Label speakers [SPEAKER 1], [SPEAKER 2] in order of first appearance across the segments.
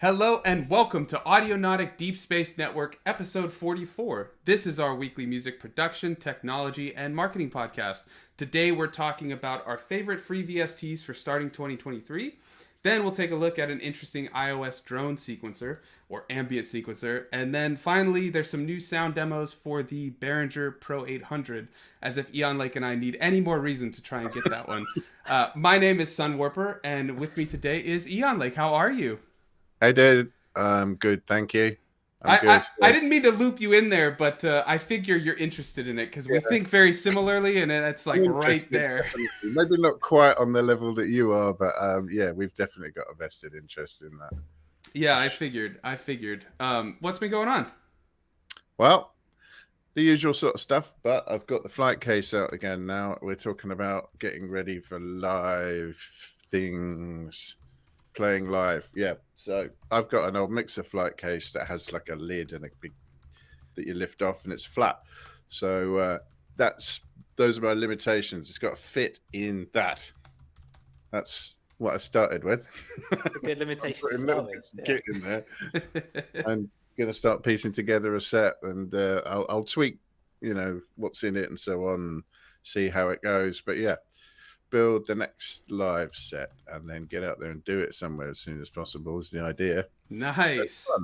[SPEAKER 1] Hello and welcome to Audionautic Deep Space Network, episode 44. This is our weekly music production, technology, and marketing podcast. Today we're talking about our favorite free VSTs for starting 2023. Then we'll take a look at an interesting iOS drone sequencer, or ambient sequencer. And then finally, there's some new sound demos for the Behringer Pro-800, as if Eon Lake and I need any more reason to try and get that one. My name is Sunwarper, and with me today is Eon Lake. How are you?
[SPEAKER 2] Hey, dude. Good, thank you.
[SPEAKER 1] I didn't mean to loop you in there, but I figure you're interested in it because we think very similarly, and it's like right there.
[SPEAKER 2] Definitely. Maybe not quite on the level that you are, but yeah, we've definitely got a vested interest in that.
[SPEAKER 1] Yeah, I figured. What's been going on?
[SPEAKER 2] Well, the usual sort of stuff, but I've got the flight case out again now. We're talking about getting ready for live things. Playing live, yeah. So I've got an old mixer flight case that has like a lid and a big that you lift off, and it's flat. So those are my limitations. It's got to fit in that. That's what I started with.
[SPEAKER 3] Good limitation to start with.
[SPEAKER 2] Get in there. I'm gonna start piecing together a set, and I'll tweak, what's in it and so on, and see how it goes. But yeah. Build the next live set and then get out there and do it somewhere as soon as possible is the idea.
[SPEAKER 1] Nice.
[SPEAKER 2] So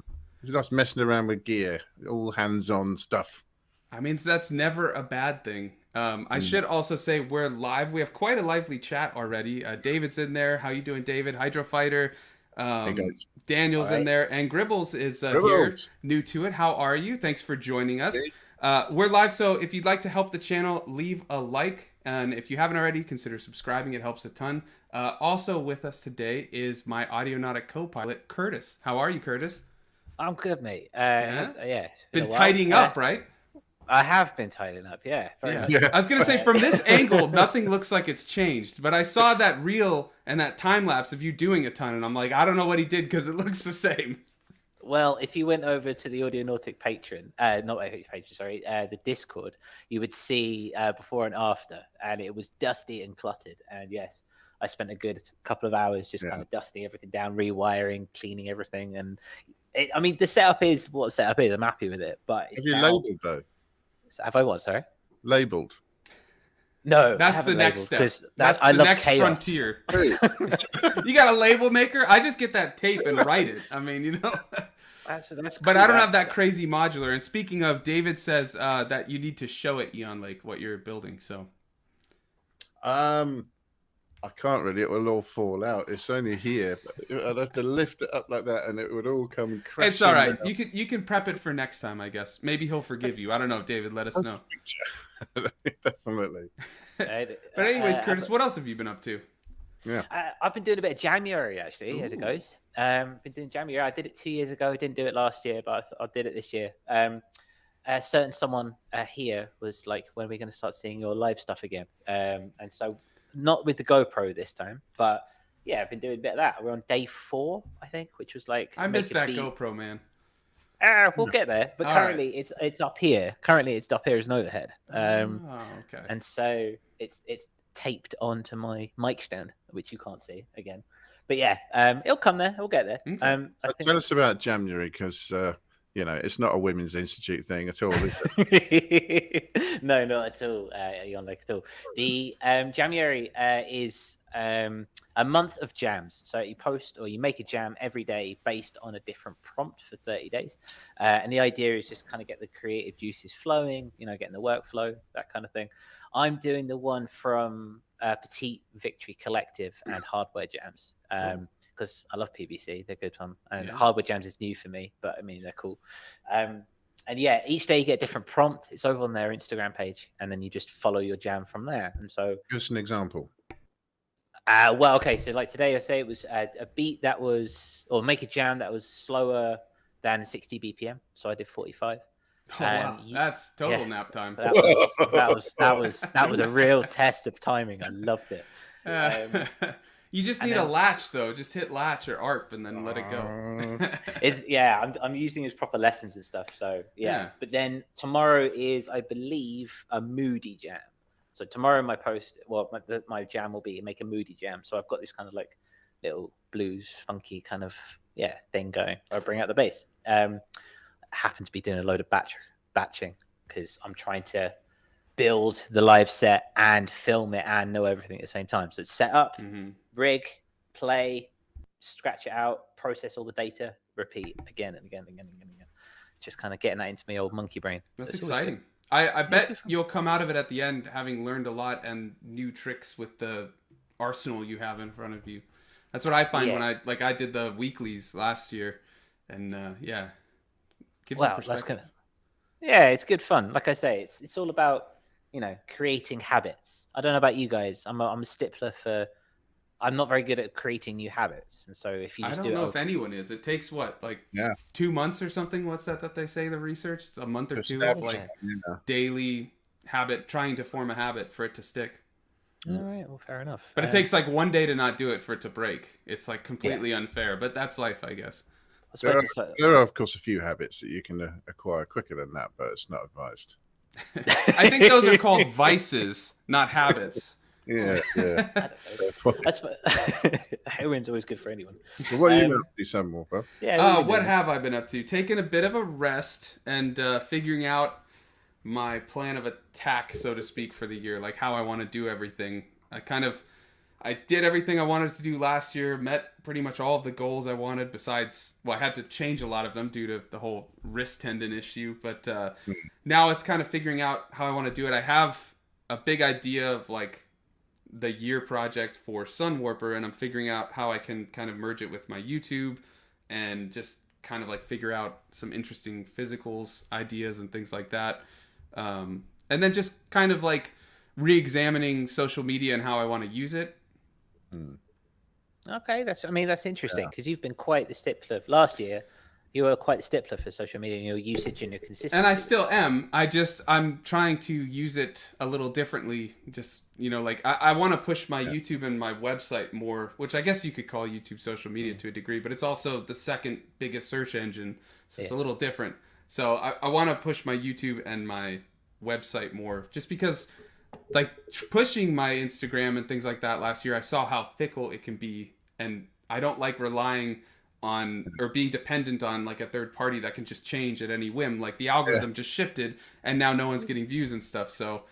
[SPEAKER 2] it's not messing around with gear, all hands-on stuff.
[SPEAKER 1] I mean, that's never a bad thing. I should also say we're live. We have quite a lively chat already. David's in there. How you doing, David? Hydro Fighter.
[SPEAKER 2] Hey guys.
[SPEAKER 1] Daniel's in there, and Gribbles is here, new to it. How are you? Thanks for joining us. We're live, so if you'd like to help the channel, leave a like. And if you haven't already, consider subscribing. It helps a ton. Also with us today is my Audionautic co-pilot, Curtis. How are you, Curtis?
[SPEAKER 3] I'm good, mate. Yeah.
[SPEAKER 1] Been tidying up, right?
[SPEAKER 3] I have been tidying up, yeah.
[SPEAKER 1] I was going to say, from this angle, nothing looks like it's changed. But I saw that reel and that time-lapse of you doing a ton, and I'm like, I don't know what he did because it looks the same.
[SPEAKER 3] Well, if you went over to the Audionautic the Discord, you would see before and after, and it was dusty and cluttered. And yes, I spent a good couple of hours just kind of dusting everything down, rewiring, cleaning everything. And the setup is what the setup is. I'm happy with it. But
[SPEAKER 2] have you labeled though?
[SPEAKER 3] Have I what? Sorry,
[SPEAKER 2] labeled.
[SPEAKER 3] No,
[SPEAKER 1] that's the next step. That's
[SPEAKER 3] the
[SPEAKER 1] next
[SPEAKER 3] chaos.
[SPEAKER 1] Frontier. You got a label maker? I just get that tape and write it. I mean,
[SPEAKER 3] That's cool.
[SPEAKER 1] But I don't have that crazy modular. And speaking of, David says that you need to show it, Eon Lake, what you're building. So,
[SPEAKER 2] I can't really. It will all fall out. It's only here. But I'd have to lift it up like that, and it would all come crashing.
[SPEAKER 1] It's all right.
[SPEAKER 2] down.
[SPEAKER 1] You can prep it for next time, I guess. Maybe he'll forgive you. I don't know, David. Let us know.
[SPEAKER 2] Definitely.
[SPEAKER 1] But anyways, Curtis, what else have you been up to?
[SPEAKER 2] Yeah,
[SPEAKER 3] I've been doing a bit of January actually, as it goes. Been doing January. I did it 2 years ago. I didn't do it last year, but I did it this year. A certain someone here was like, "When are we going to start seeing your live stuff again?" And so, not with the GoPro this time, but yeah, I've been doing a bit of that. We're on day 4, I think, which was like
[SPEAKER 1] I missed that GoPro, man.
[SPEAKER 3] We'll get there, but currently it's up here. Currently, it's up here as an overhead.
[SPEAKER 1] Okay.
[SPEAKER 3] And so it's taped onto my mic stand, which you can't see again. But yeah, it'll come there. We'll get there.
[SPEAKER 2] Okay. Tell us about January, because it's not a Women's Institute thing at all, is it?
[SPEAKER 3] No, not at all. Like at all. The January is a month of jams. So you post or you make a jam every day based on a different prompt for 30 days. And the idea is just kind of get the creative juices flowing, getting the workflow, that kind of thing. I'm doing the one from Petite Victory Collective and Hardware Jams. Because I love PVC, they're good fun. And Hardware Jams is new for me, but I mean, they're cool. And yeah, each day you get a different prompt. It's over on their Instagram page, and then you just follow your jam from there. And so,
[SPEAKER 2] give us an example.
[SPEAKER 3] Well, okay, so like today, I say it was a beat that was, or make a jam that was slower than 60 BPM. So I did 45.
[SPEAKER 1] Oh, wow. That's total nap time.
[SPEAKER 3] That was a real test of timing. I loved it.
[SPEAKER 1] You just need a latch, though. Just hit latch or ARP and then let it go.
[SPEAKER 3] I'm using his proper lessons and stuff. So yeah. But then tomorrow is, I believe, a moody jam. So tomorrow my jam will be make a moody jam. So I've got this kind of like little blues, funky kind of thing going. I bring out the bass. Happen to be doing a load of batching because I'm trying to build the live set and film it and know everything at the same time. So it's set up, rig, play, scratch it out, process all the data, repeat again and again and again and again. Just kind of getting that into my old monkey brain.
[SPEAKER 1] That's exciting. I bet you'll come out of it at the end having learned a lot and new tricks with the arsenal you have in front of you. That's what I find when I did the weeklies last year, and gives you perspective.
[SPEAKER 3] It's good fun. Like I say, it's all about creating habits. I don't know about you guys. I'm a stickler for. I'm not very good at creating new habits, and so if you just
[SPEAKER 1] I don't know if anyone is. It takes 2 months or something. What's that they say? The research. It's a month or two of daily habit, trying to form a habit for it to stick.
[SPEAKER 3] All right, well, fair enough.
[SPEAKER 1] But it takes 1 day to not do it for it to break. It's completely unfair, but that's life, I guess.
[SPEAKER 2] There are, of course, a few habits that you can acquire quicker than that, but it's not advised.
[SPEAKER 1] I think those are called vices, not habits.
[SPEAKER 2] Yeah.
[SPEAKER 3] Heroin's always good for anyone.
[SPEAKER 2] Well, what are you going to do, Sunwarper?
[SPEAKER 1] What have I been up to? Taking a bit of a rest and figuring out my plan of attack, so to speak, for the year, like how I want to do everything. I did everything I wanted to do last year, met pretty much all of the goals I wanted, besides, I had to change a lot of them due to the whole wrist tendon issue, but now it's kind of figuring out how I want to do it. I have a big idea of the year project for Sunwarper, and I'm figuring out how I can kind of merge it with my YouTube and just kind of figure out some interesting physicals ideas and things like that. And then just kind of re-examining social media and how I want to use it.
[SPEAKER 3] Okay, that's interesting because you've been quite the stickler. Last year, you were quite the stickler for social media and your usage and your consistency.
[SPEAKER 1] And I still am. I'm trying to use it a little differently. Just, I want to push my YouTube and my website more, which I guess you could call YouTube social media to a degree, but it's also the second biggest search engine. So it's a little different. So I want to push my YouTube and my website more just because pushing my Instagram and things like that last year, I saw how fickle it can be. And I don't like relying on or being dependent on a third party that can just change at any whim. The algorithm just shifted and now no one's getting views and stuff. So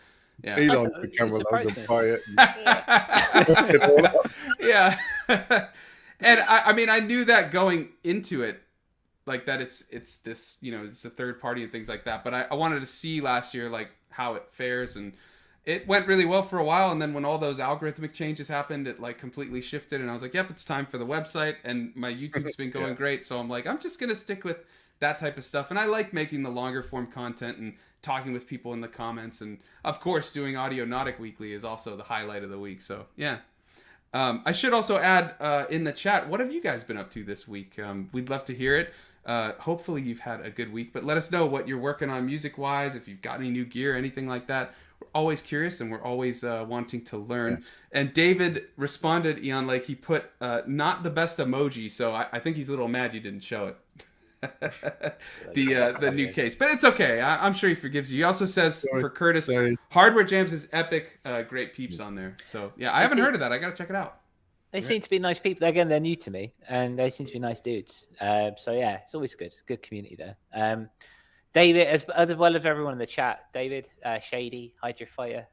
[SPEAKER 2] Elon could come along and buy it.
[SPEAKER 1] Yeah. And I knew that going into it, that it's this, it's a third party and things like that. But I wanted to see last year, how it fares, and it went really well for a while, and then when all those algorithmic changes happened, it completely shifted, and I was like, yep, it's time for the website, and my YouTube's been going great, so I'm just going to stick with that type of stuff, and I like making the longer form content and talking with people in the comments, and of course, doing Audionautic Weekly is also the highlight of the week, so yeah. I should also add in the chat, what have you guys been up to this week? We'd love to hear it. Hopefully you've had a good week, but let us know what you're working on music-wise, if you've got any new gear, anything like that. We're always curious, and we're always wanting to learn. Yeah. And David responded, Eon, he put not the best emoji, so I think he's a little mad you didn't show it. the new case. But it's okay. I'm sure he forgives you. He also says, for Curtis, Hardware Jams is epic. Great peeps on there. So, yeah, I haven't heard of that. I got to check it out.
[SPEAKER 3] They seem to be nice people. Again, they're new to me, and they seem to be nice dudes. So, yeah, it's always good. It's a good community there. David, as well as everyone in the chat, David, Shady, Hydrofire,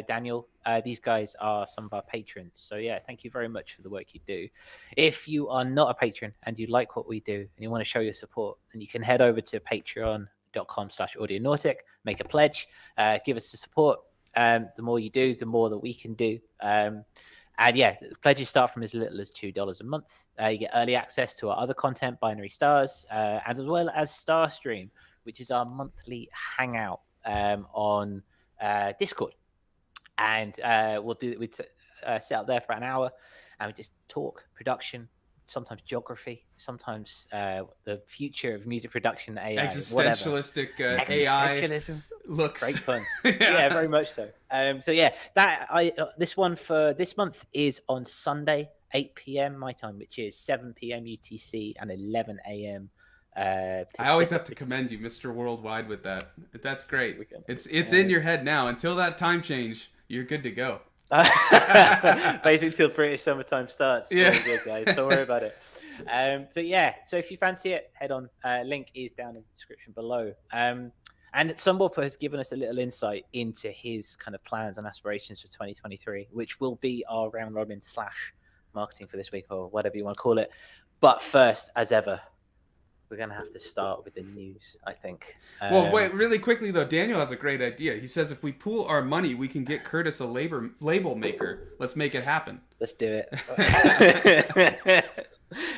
[SPEAKER 3] Daniel, these guys are some of our patrons. So, yeah, thank you very much for the work you do. If you are not a patron and you like what we do and you want to show your support, then you can head over to patreon.com/audionautic, make a pledge, give us the support. The more you do, the more that we can do. And yeah, pledges start from as little as $2 a month. You get early access to our other content, Binary Stars, and as well as Starstream, which is our monthly hangout on Discord. And we'd sit out there for an hour and we just talk production, sometimes geography, sometimes the future of music production, AI,
[SPEAKER 1] existentialistic AI looks
[SPEAKER 3] great fun. Yeah, very much so. So yeah, this one for this month is on Sunday, 8 p.m. my time, which is 7 p.m. UTC and 11 a.m.
[SPEAKER 1] I always have to commend you, Mr. Worldwide, with that. That's great. It's in your head now. Until that time change, you're good to go.
[SPEAKER 3] Basically, till British summertime starts.
[SPEAKER 1] Yeah,
[SPEAKER 3] good, guys. Don't worry about it. But yeah, so if you fancy it, head on. Link is down in the description below. And Sunwarper has given us a little insight into his kind of plans and aspirations for 2023, which will be our round robin / marketing for this week, or whatever you want to call it. But first, as ever, we're going to have to start with the news, I think.
[SPEAKER 1] Well, wait, really quickly, though, Daniel has a great idea. He says if we pool our money, we can get Curtis a label maker. Let's make it happen.
[SPEAKER 3] Let's do it.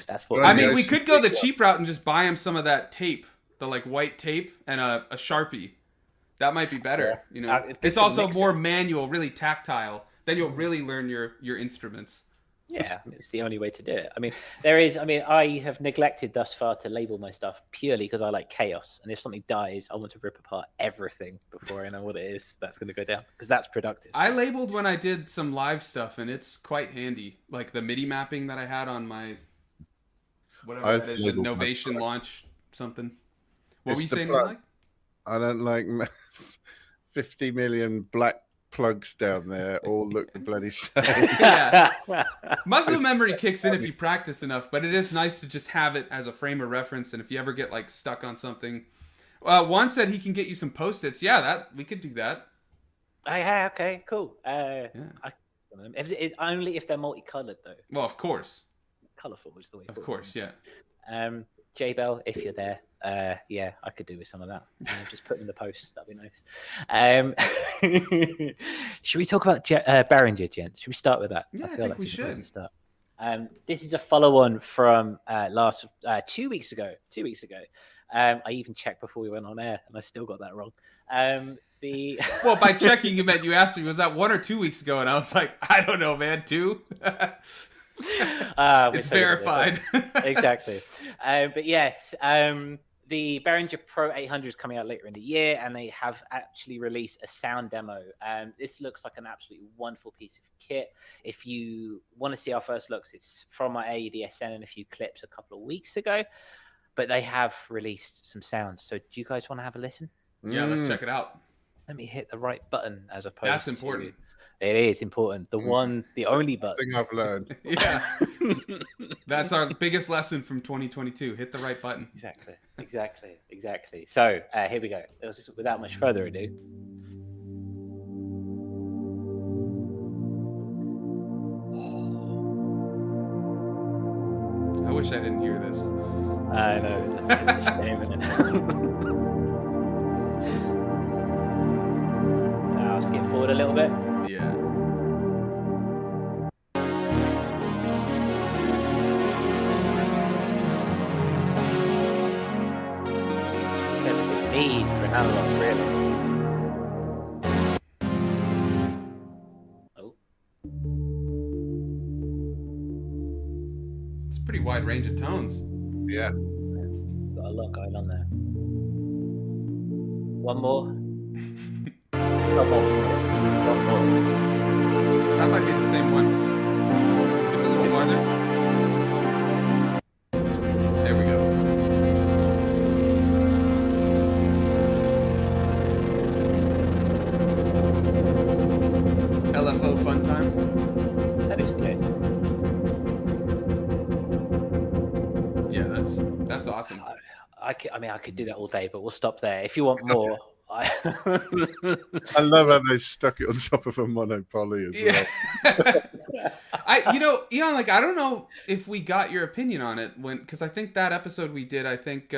[SPEAKER 3] That's what
[SPEAKER 1] I mean, we could go the cheap route and just buy him some of that tape, the like white tape and a Sharpie. That might be better. You know, it's also more manual, really tactile. Then you'll really learn your instruments.
[SPEAKER 3] Yeah, it's the only way to do it. I mean, I have neglected thus far to label my stuff purely because I like chaos. And if something dies, I want to rip apart everything before I know what it is that's going to go down, because that's productive.
[SPEAKER 1] I labeled when I did some live stuff, and it's quite handy. Like the MIDI mapping that I had on my, whatever that is, the Novation launch something. What were you saying, Mike?
[SPEAKER 2] I don't like 50 million black plugs down there all look the bloody same.
[SPEAKER 1] Yeah. Muscle memory kicks in if you practice enough, but it is nice to just have it as a frame of reference. And if you ever get like stuck on something, Juan said he can get you some Post-its. Yeah, that we could do that.
[SPEAKER 3] Yeah, okay, cool. Only if they're multicolored, though.
[SPEAKER 1] Well, of course.
[SPEAKER 3] Colorful is the way.
[SPEAKER 1] Of course, yeah.
[SPEAKER 3] J Bell, if you're there, yeah, I could do with some of that. Just put in the post, that'd be nice. Should we talk about Behringer, gents? Should we start with that?
[SPEAKER 1] Yeah, I
[SPEAKER 3] feel
[SPEAKER 1] think
[SPEAKER 3] like
[SPEAKER 1] we should.
[SPEAKER 3] Start. This is a follow-on from last 2 weeks ago. 2 weeks ago, I even checked before we went on air, and I still got that wrong.
[SPEAKER 1] Well, by checking, you meant you asked me, was that 1 or 2 weeks ago? And I was like, I don't know, man, 2. It's verified.
[SPEAKER 3] Exactly. But yes, the Behringer Pro-800 is coming out later in the year, and they have actually released a sound demo. This looks like an absolutely wonderful piece of kit. If you want to see our first looks, it's from my ADSN and a few clips a couple of weeks ago. But they have released some sounds. So do you guys want to have a listen?
[SPEAKER 1] Yeah, let's check it out.
[SPEAKER 3] Let me hit the right button as opposed to...
[SPEAKER 1] That's important.
[SPEAKER 3] It is important. The only button.
[SPEAKER 2] Thing I've learned.
[SPEAKER 1] Yeah. That's our biggest lesson from 2022. Hit the right button.
[SPEAKER 3] Exactly. So here we go. Without much further ado.
[SPEAKER 1] I wish I didn't hear this.
[SPEAKER 3] I know. That's just a shame, isn't it? I'll skip forward a little bit.
[SPEAKER 1] Yeah.
[SPEAKER 3] Need for an analog, really. Oh.
[SPEAKER 1] It's a pretty wide range of tones.
[SPEAKER 2] Yeah.
[SPEAKER 3] Got a lot going on there. One more. One more.
[SPEAKER 1] That might be the same one. Skip a little farther. There we go. LFO fun time.
[SPEAKER 3] That is good.
[SPEAKER 1] Yeah, that's awesome.
[SPEAKER 3] I could do that all day, but we'll stop there. If you want more,
[SPEAKER 2] I love how they stuck it on top of a monopoly as well.
[SPEAKER 1] Ian, like, I don't know if we got your opinion on it because I think that episode we did, I think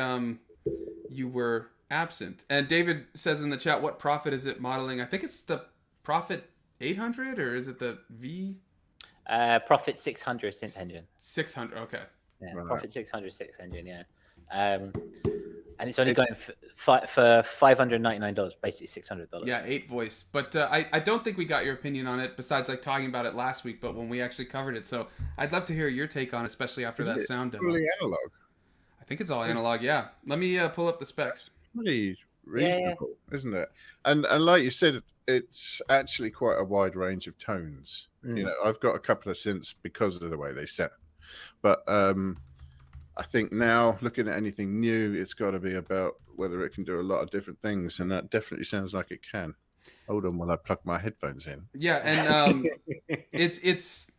[SPEAKER 1] you were absent. And David says in the chat, what Prophet is it modeling? I think it's the Prophet 800, or is it the V?
[SPEAKER 3] Prophet 600 synth engine.
[SPEAKER 1] 600, okay.
[SPEAKER 3] Yeah,
[SPEAKER 2] Right.
[SPEAKER 3] Prophet 600 synth engine, yeah. And it's only going for $599, basically $600.
[SPEAKER 1] Yeah, 8 voice. But I don't think we got your opinion on it, besides like talking about it last week, but when we actually covered it. So I'd love to hear your take on it, especially after that sound demo.
[SPEAKER 2] Fully analog.
[SPEAKER 1] I think it's all analog, yeah. Let me pull up the specs.
[SPEAKER 2] Pretty reasonable, isn't it? And like you said, it's actually quite a wide range of tones. You know, I've got a couple of synths because of the way they set. But I think now, looking at anything new, it's got to be about whether it can do a lot of different things, and that definitely sounds like it can. Hold on while I plug my headphones in.
[SPEAKER 1] Yeah, and it's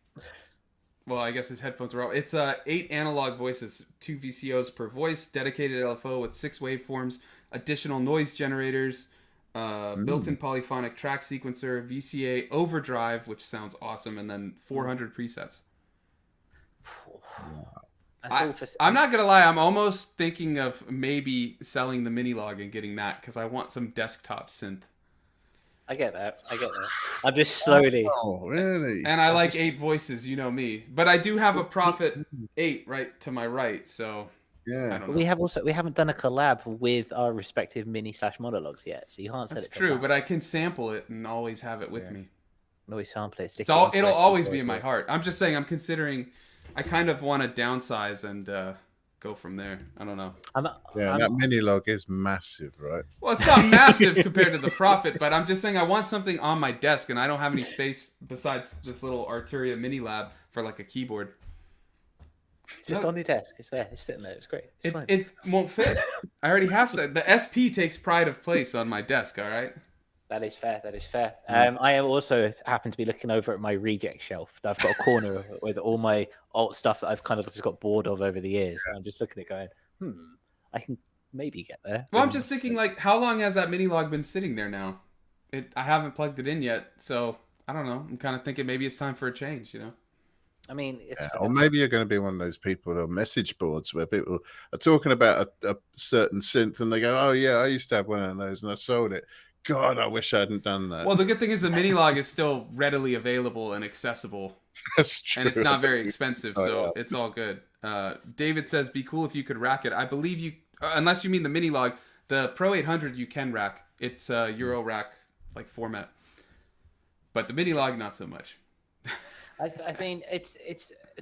[SPEAKER 1] Well, I guess his headphones are off. It's 8 analog voices, 2 VCOs per voice, dedicated LFO with 6 waveforms, additional noise generators, built-in polyphonic track sequencer, VCA overdrive, which sounds awesome, and then 400 presets. I'm not gonna lie, I'm almost thinking of maybe selling the Minilog and getting that because I want some desktop synth.
[SPEAKER 3] I get that. I'm just slowly.
[SPEAKER 2] Oh, really?
[SPEAKER 1] And I like 8 voices, you know me. But I do have a Prophet 8 right to my right, so
[SPEAKER 2] Yeah.
[SPEAKER 1] I don't know.
[SPEAKER 3] We haven't done a collab with our respective mini/monologues yet, so you can't set
[SPEAKER 1] That's
[SPEAKER 3] it to
[SPEAKER 1] true,
[SPEAKER 3] that.
[SPEAKER 1] but I can sample it and always have it with me.
[SPEAKER 3] Always sample it.
[SPEAKER 1] It'll always be in my heart. I'm just saying, I'm considering. I kind of want to downsize and go from there. I don't know.
[SPEAKER 2] That Minilog is massive, right?
[SPEAKER 1] Well, it's not massive compared to the Prophet, but I'm just saying I want something on my desk, and I don't have any space besides this little Arturia Mini Lab for like a keyboard.
[SPEAKER 3] Just on your desk. It's there. It's sitting there. It's great. It's fine.
[SPEAKER 1] It won't fit. I already have the SP takes pride of place on my desk. All right.
[SPEAKER 3] That is fair. I am also happen to be looking over at my reject shelf. I've got a corner with all my alt stuff that I've kind of just got bored of over the years. And I'm just looking at it going, I can maybe get there.
[SPEAKER 1] Well, I'm just thinking, like, how long has that Minilog been sitting there now? I haven't plugged it in yet, so I don't know. I'm kind of thinking maybe it's time for a change, you know?
[SPEAKER 3] I mean,
[SPEAKER 2] or maybe you're going to be one of those people on message boards where people are talking about a certain synth and they go, "Oh yeah, I used to have one of those and I sold it. God, I wish I hadn't done that."
[SPEAKER 1] Well, the good thing is the Minilog is still readily available and accessible.
[SPEAKER 2] That's true.
[SPEAKER 1] And it's not very expensive, so it's all good. David says, "Be cool if you could rack it." I believe you, unless you mean the Minilog, the Pro-800 you can rack. It's Euro rack like format, but the Minilog not so much.
[SPEAKER 3] I mean, it's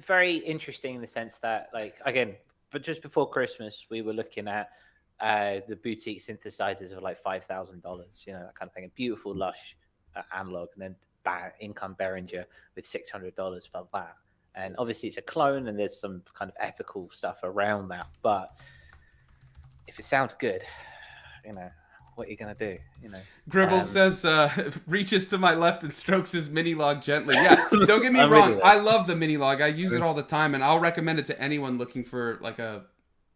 [SPEAKER 3] very interesting in the sense that, like, again, but just before Christmas, we were looking at the boutique synthesizers of like $5,000, you know, that kind of thing. A beautiful, lush analog, and then income Behringer with $600 for that. And obviously, it's a clone, and there's some kind of ethical stuff around that. But if it sounds good, you know, what are you gonna do? You know,
[SPEAKER 1] Gribble says, reaches to my left and strokes his Minilog gently. Yeah, don't get me wrong. I love the Minilog. I use it all the time, and I'll recommend it to anyone looking for like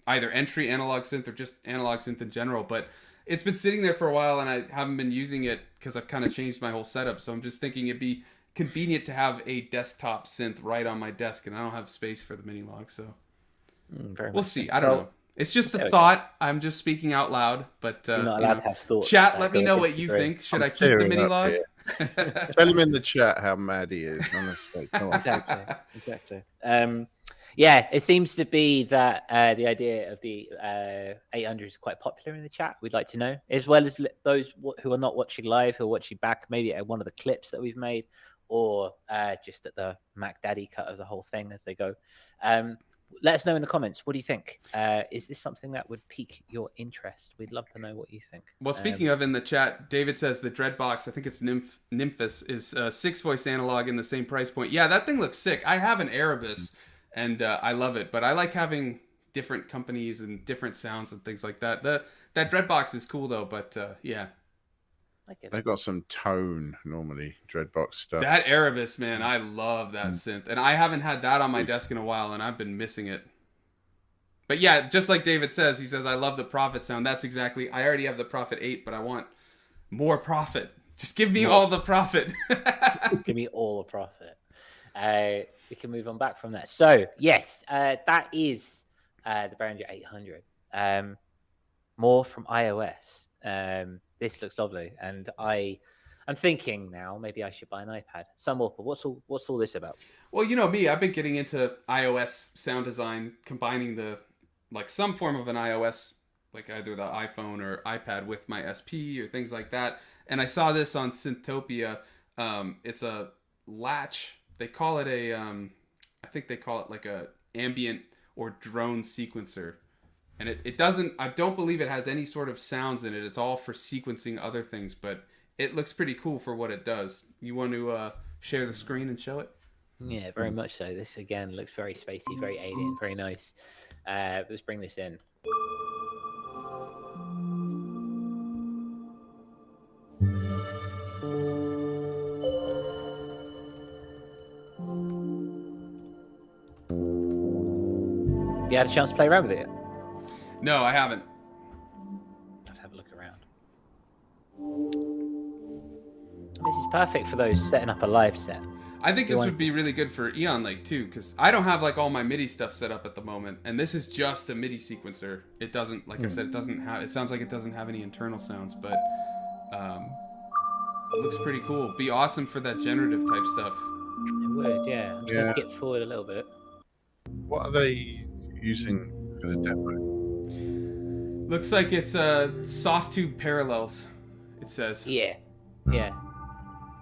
[SPEAKER 1] either entry analog synth or just analog synth in general. But it's been sitting there for a while, and I haven't been using it because I've kind of changed my whole setup. So I'm just thinking it'd be convenient to have a desktop synth right on my desk, and I don't have space for the Minilog. So we'll see. I don't know. It's just a thought. I'm just speaking out loud, but
[SPEAKER 3] you're not allowed to have thoughts.
[SPEAKER 1] Chat, let me know what you think. Should I keep the Minilog?
[SPEAKER 2] Tell him in the chat how mad he is. Honestly, come on.
[SPEAKER 3] Exactly. Yeah, it seems to be that the idea of the 800 is quite popular in the chat. We'd like to know, as well as those who are not watching live, who are watching back, maybe at one of the clips that we've made, or just at the Mac Daddy cut of the whole thing as they go. Let us know in the comments. What do you think? Is this something that would pique your interest? We'd love to know what you think.
[SPEAKER 1] Well, speaking of in the chat, David says the Dreadbox, I think it's Nymphus, is 6-voice analog in the same price point. Yeah, that thing looks sick. I have an Erebus, and I love it. But I like having different companies and different sounds and things like that. That Dreadbox is cool, though. But, yeah.
[SPEAKER 2] They've got some tone, normally, Dreadbox stuff.
[SPEAKER 1] That Erebus, man, I love that synth. And I haven't had that on my desk in a while, and I've been missing it. But yeah, just like David says, he says, I love the Prophet sound. That's exactly, I already have the Prophet 8, but I want more Prophet. Just give me all the Prophet.
[SPEAKER 3] Give me all the Prophet. We can move on back from that. So, yes, that is the Behringer 800. More from iOS. This looks lovely, and I'm thinking now maybe I should buy an iPad. Sunwarper, what's all this about?
[SPEAKER 1] Well, you know me, I've been getting into iOS sound design, combining some form of an iOS, like either the iPhone or iPad with my SP or things like that. And I saw this on Synthopia. It's a Latch. They call it I think they call it like a ambient or drone sequencer. And it doesn't, I don't believe it has any sort of sounds in it. It's all for sequencing other things, but it looks pretty cool for what it does. You want to share the screen and show it?
[SPEAKER 3] Yeah, very much so. This, again, looks very spacey, very alien, very nice. Let's bring this in. Have you had a chance to play around with it yet?
[SPEAKER 1] No, I haven't.
[SPEAKER 3] Let's have a look around. This is perfect for those setting up a live set.
[SPEAKER 1] I think this would be really good for Eon Lake too, because I don't have like all my MIDI stuff set up at the moment, and this is just a MIDI sequencer. It doesn't, like I said, it doesn't have. It sounds like it doesn't have any internal sounds, but it looks pretty cool. Be awesome for that generative type stuff.
[SPEAKER 3] It would, yeah. I'm just gonna skip forward a little bit.
[SPEAKER 2] What are they using for the demo?
[SPEAKER 1] Looks like it's soft tube parallels. It says.
[SPEAKER 3] Yeah.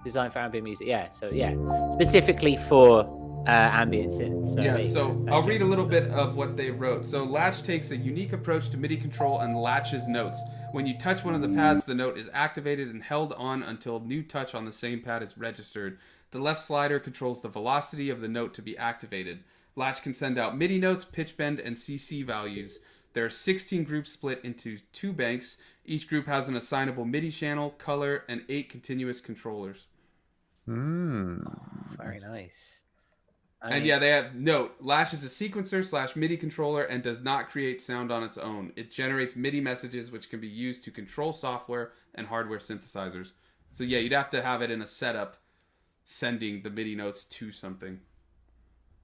[SPEAKER 3] Designed for ambient music. Yeah. So yeah, specifically for ambient synth. So
[SPEAKER 1] Yeah, so I'll read a little bit of what they wrote. So Latch takes a unique approach to MIDI control and latches notes. When you touch one of the pads, the note is activated and held on until new touch on the same pad is registered. The left slider controls the velocity of the note to be activated. Latch can send out MIDI notes, pitch bend, and CC values. There are 16 groups split into 2 banks. Each group has an assignable MIDI channel, color, and 8 continuous controllers.
[SPEAKER 3] Very nice.
[SPEAKER 1] And yeah, they have note. Latch is a sequencer / MIDI controller and does not create sound on its own. It generates MIDI messages which can be used to control software and hardware synthesizers. So yeah, you'd have to have it in a setup sending the MIDI notes to something.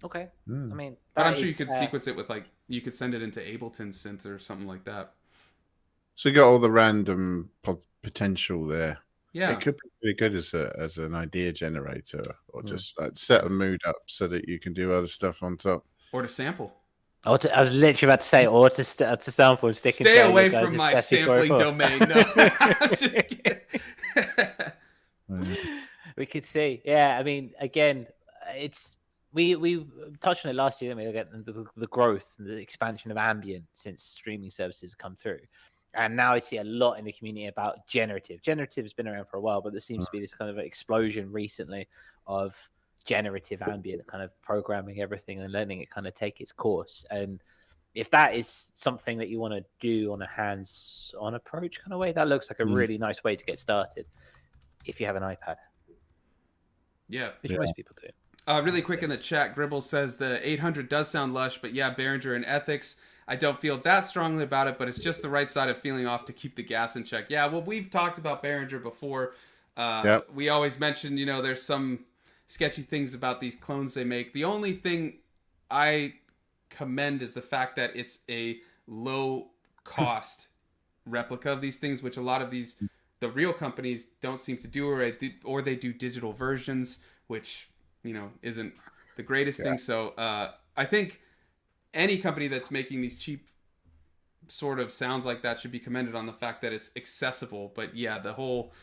[SPEAKER 3] Okay. I mean,
[SPEAKER 1] but I'm sure you could sequence it with you could send it into Ableton synth or something like that.
[SPEAKER 2] So you got all the random potential there.
[SPEAKER 1] Yeah,
[SPEAKER 2] it could be really good as an idea generator, or just like set a mood up so that you can do other stuff on top,
[SPEAKER 1] or to sample.
[SPEAKER 3] I was literally about to say, or to sample and stick.
[SPEAKER 1] Stay away from my sampling domain. No, I'm just kidding.
[SPEAKER 3] We could see, yeah. I mean, again, it's we touched on it last year. Didn't we get the growth and the expansion of ambient since streaming services come through. And now I see a lot in the community about generative. Generative has been around for a while, but there seems to be this kind of explosion recently of generative ambient, kind of programming everything and letting it kind of take its course. And if that is something that you want to do on a hands-on approach kind of way, that looks like a really nice way to get started if you have an iPad.
[SPEAKER 1] Yeah.
[SPEAKER 3] Which most people do.
[SPEAKER 1] Really quick in the chat, Gribble says the 800 does sound lush, but yeah, Behringer and Ethics. I don't feel that strongly about it, but it's just the right side of feeling off to keep the gas in check. Yeah, well, we've talked about Behringer before. We always mention, there's some sketchy things about these clones they make. The only thing I commend is the fact that it's a low-cost replica of these things, which a lot of the real companies don't seem to do, or they do digital versions, which, isn't the greatest thing. So I think any company that's making these cheap sort of sounds like that should be commended on the fact that it's accessible. But yeah, the whole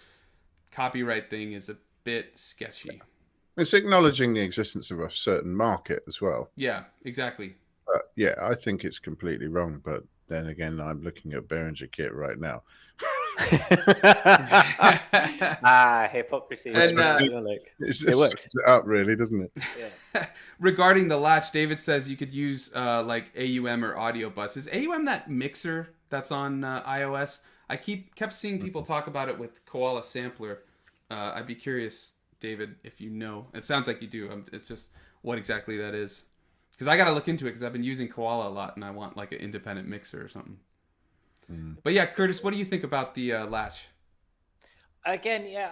[SPEAKER 1] copyright thing is a bit sketchy.
[SPEAKER 2] It's acknowledging the existence of a certain market as well.
[SPEAKER 1] Yeah, exactly.
[SPEAKER 2] Yeah, I think it's completely wrong. But then again, I'm looking at Behringer kit right now.
[SPEAKER 3] Hypocrisy.
[SPEAKER 2] And, it works it up, really, doesn't it?
[SPEAKER 3] Yeah.
[SPEAKER 1] Regarding the Latch, David says you could use like AUM or audio bus. Is AUM that mixer that's on iOS? I kept seeing people talk about it with Koala Sampler. I'd be curious, David, if you know. It sounds like you do. It's just what exactly that is. Because I got to look into it because I've been using Koala a lot and I want like an independent mixer or something. But yeah, Curtis, what do you think about the Latch?
[SPEAKER 3] Again, yeah,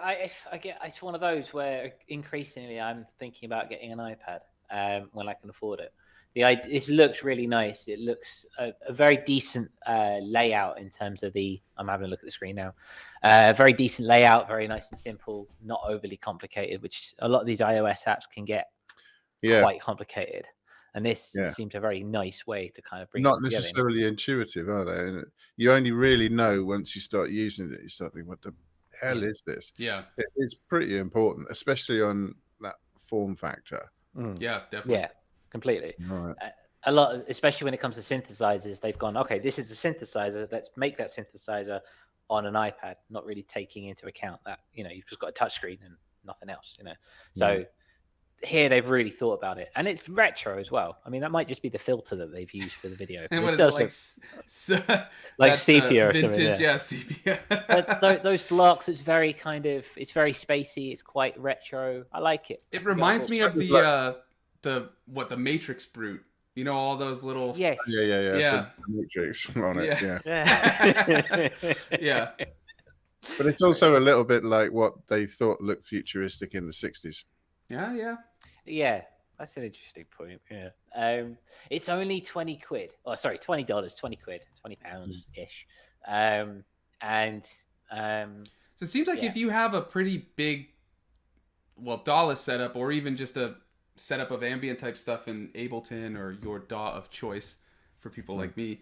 [SPEAKER 3] I get it's one of those where increasingly I'm thinking about getting an iPad when I can afford it. It looks really nice. It looks a very decent layout in terms of I'm having a look at the screen now. Very decent layout, very nice and simple, not overly complicated, which a lot of these iOS apps can get quite complicated. And this seems a very nice way to kind of bring
[SPEAKER 2] not
[SPEAKER 3] it together.
[SPEAKER 2] Necessarily intuitive, are they? And you only really know once you start using it. You start thinking, what the hell is this?
[SPEAKER 1] Yeah.
[SPEAKER 2] It is pretty important, especially on that form factor.
[SPEAKER 1] Yeah, definitely.
[SPEAKER 3] Yeah, completely.
[SPEAKER 2] Right.
[SPEAKER 3] A lot, especially when it comes to synthesizers, they've gone, okay, this is a synthesizer. Let's make that synthesizer on an iPad, not really taking into account that, you've just got a touchscreen and nothing else, So here they've really thought about it, and it's retro as well. I mean, that might just be the filter that they've used for the video.
[SPEAKER 1] And what is it
[SPEAKER 3] like sepia or
[SPEAKER 1] vintage,
[SPEAKER 3] something?
[SPEAKER 1] Sepia.
[SPEAKER 3] But those blocks, it's very spacey. It's quite retro. I like it.
[SPEAKER 1] It reminds me of the Matrix Brute You know, all those little
[SPEAKER 3] Yes.
[SPEAKER 1] Yeah.
[SPEAKER 2] The matrix on it.
[SPEAKER 1] Yeah.
[SPEAKER 3] Yeah.
[SPEAKER 1] Yeah.
[SPEAKER 2] But it's also a little bit like what they thought looked futuristic in the 60s.
[SPEAKER 1] Yeah.
[SPEAKER 3] Yeah, that's an interesting point. Yeah. It's only 20 quid. Oh, sorry, $20, 20 quid, £20 ish.
[SPEAKER 1] So it seems like if you have a pretty big, DAW setup, or even just a setup of ambient type stuff in Ableton or your DAW of choice for people like me,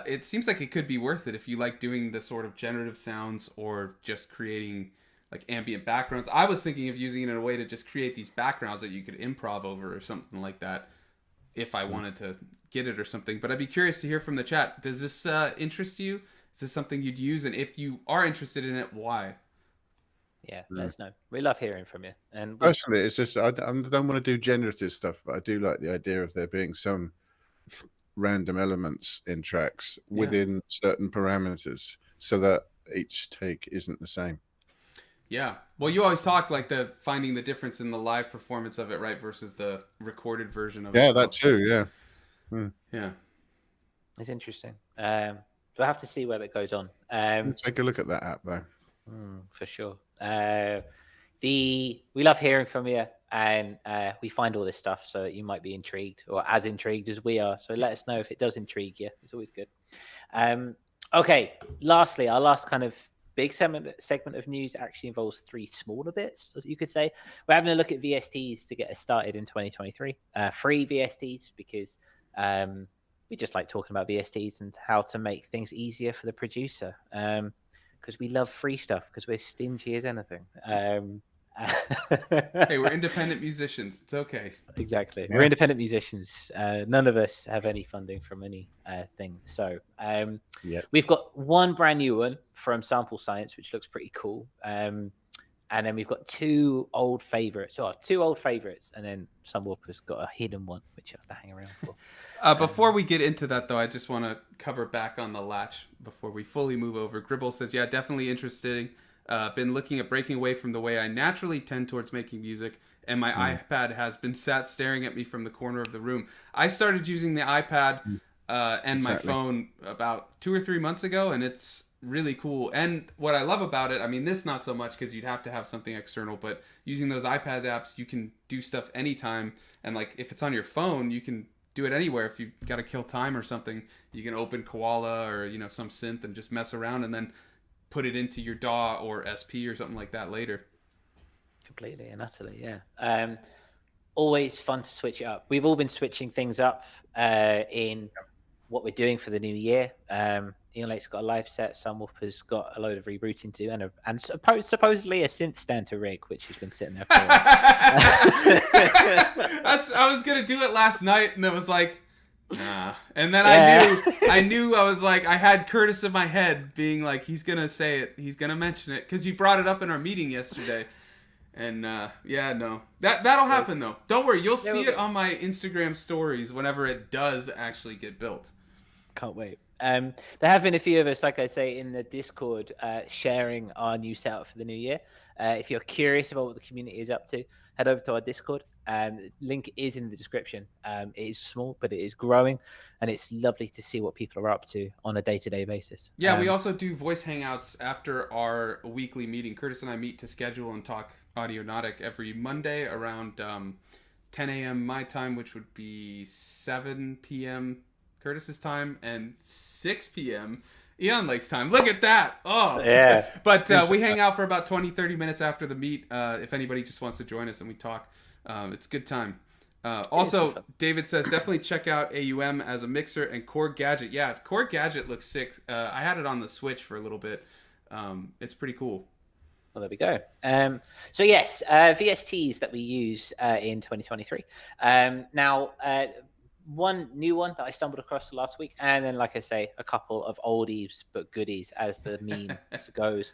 [SPEAKER 1] it seems like it could be worth it if you like doing the sort of generative sounds or just creating like ambient backgrounds. I was thinking of using it in a way to just create these backgrounds that you could improv over or something like that if I wanted to get it or something. But I'd be curious to hear from the chat. Does this interest you? Is this something you'd use? And if you are interested in it, why?
[SPEAKER 3] Yeah, let us know. We love hearing from you. And
[SPEAKER 2] Personally, it's just I don't want to do generative stuff, but I do like the idea of there being some random elements in tracks within certain parameters, so that each take isn't the same.
[SPEAKER 1] Yeah. Well, you always talk like finding the difference in the live performance of it, right, versus the recorded version of it.
[SPEAKER 2] Yeah, that too. Yeah.
[SPEAKER 1] Yeah.
[SPEAKER 3] It's interesting. So I have to see where that goes on.
[SPEAKER 2] Take a look at that app though.
[SPEAKER 3] For sure. We love hearing from you, and we find all this stuff so that you might be intrigued, or as intrigued as we are. So let us know if it does intrigue you. It's always good. Okay. Lastly, our last kind of big segment of news actually involves 3 smaller bits, as you could say. We're having a look at VSTs to get us started in 2023. Free VSTs, because we just like talking about VSTs and how to make things easier for the producer. Because we love free stuff, because we're stingy as anything.
[SPEAKER 1] Hey, we're independent musicians. It's okay.
[SPEAKER 3] Exactly. Yeah. We're independent musicians. None of us have any funding from any thing. So we've got one brand new one from Sample Science, which looks pretty cool. And then we've got 2 old favorites. Oh, 2 old favorites. And then Sunwarper's got a hidden one, which you have to hang around for.
[SPEAKER 1] Before we get into that, though, I just want to cover back on the Latch before we fully move over. Gribble says, yeah, definitely interesting. Been looking at breaking away from the way I naturally tend towards making music, and my iPad has been sat staring at me from the corner of the room. I started using the iPad and my phone about 2 or 3 months ago, and it's really cool. And what I love about it, I mean, this not so much because you'd have to have something external, but using those iPad apps, you can do stuff anytime. And like if it's on your phone, you can do it anywhere. If you've got to kill time or something, you can open Koala or some synth and just mess around, and then put it into your DAW or SP or something like that later.
[SPEAKER 3] Completely and utterly, yeah. Always fun to switch it up. We've all been switching things up in what we're doing for the new year. Audionaut's got a live set. Sunwarper's got a load of rebooting to do, and supposedly a synth stand to rig, which has been sitting there for a while.
[SPEAKER 1] I was gonna do it last night, and it was like, nah. And then I knew I was like, I had Curtis in my head being like, he's gonna say it, he's gonna mention it, because you brought it up in our meeting yesterday. And no, that'll happen though. Don't worry, you'll see it on my Instagram stories whenever it does actually get built.
[SPEAKER 3] Can't wait. There have been a few of us, like I say, in the Discord sharing our new setup for the new year. If you're curious about what the community is up to, head over to our Discord. Link is in the description. It is small, but it is growing, and it's lovely to see what people are up to on a day-to-day basis.
[SPEAKER 1] Yeah, we also do voice hangouts after our weekly meeting. Curtis and I meet to schedule and talk Audionautic every Monday around 10 a.m. my time, which would be 7 p.m. Curtis's time, and 6 p.m. Eon Lake's time. Look at that. Oh,
[SPEAKER 3] yeah.
[SPEAKER 1] But we hang out for about 20-30 minutes after the meet. If anybody just wants to join us and we talk, it's a good time. Also, David says definitely check out AUM as a mixer and Core Gadget. Yeah, Core Gadget looks sick. I had it on the Switch for a little bit. It's pretty cool.
[SPEAKER 3] Well, there we go. So yes, VSTs that we use in 2023. Now, one new one that I stumbled across last week, and then, like I say, a couple of oldies but goodies, as the meme goes.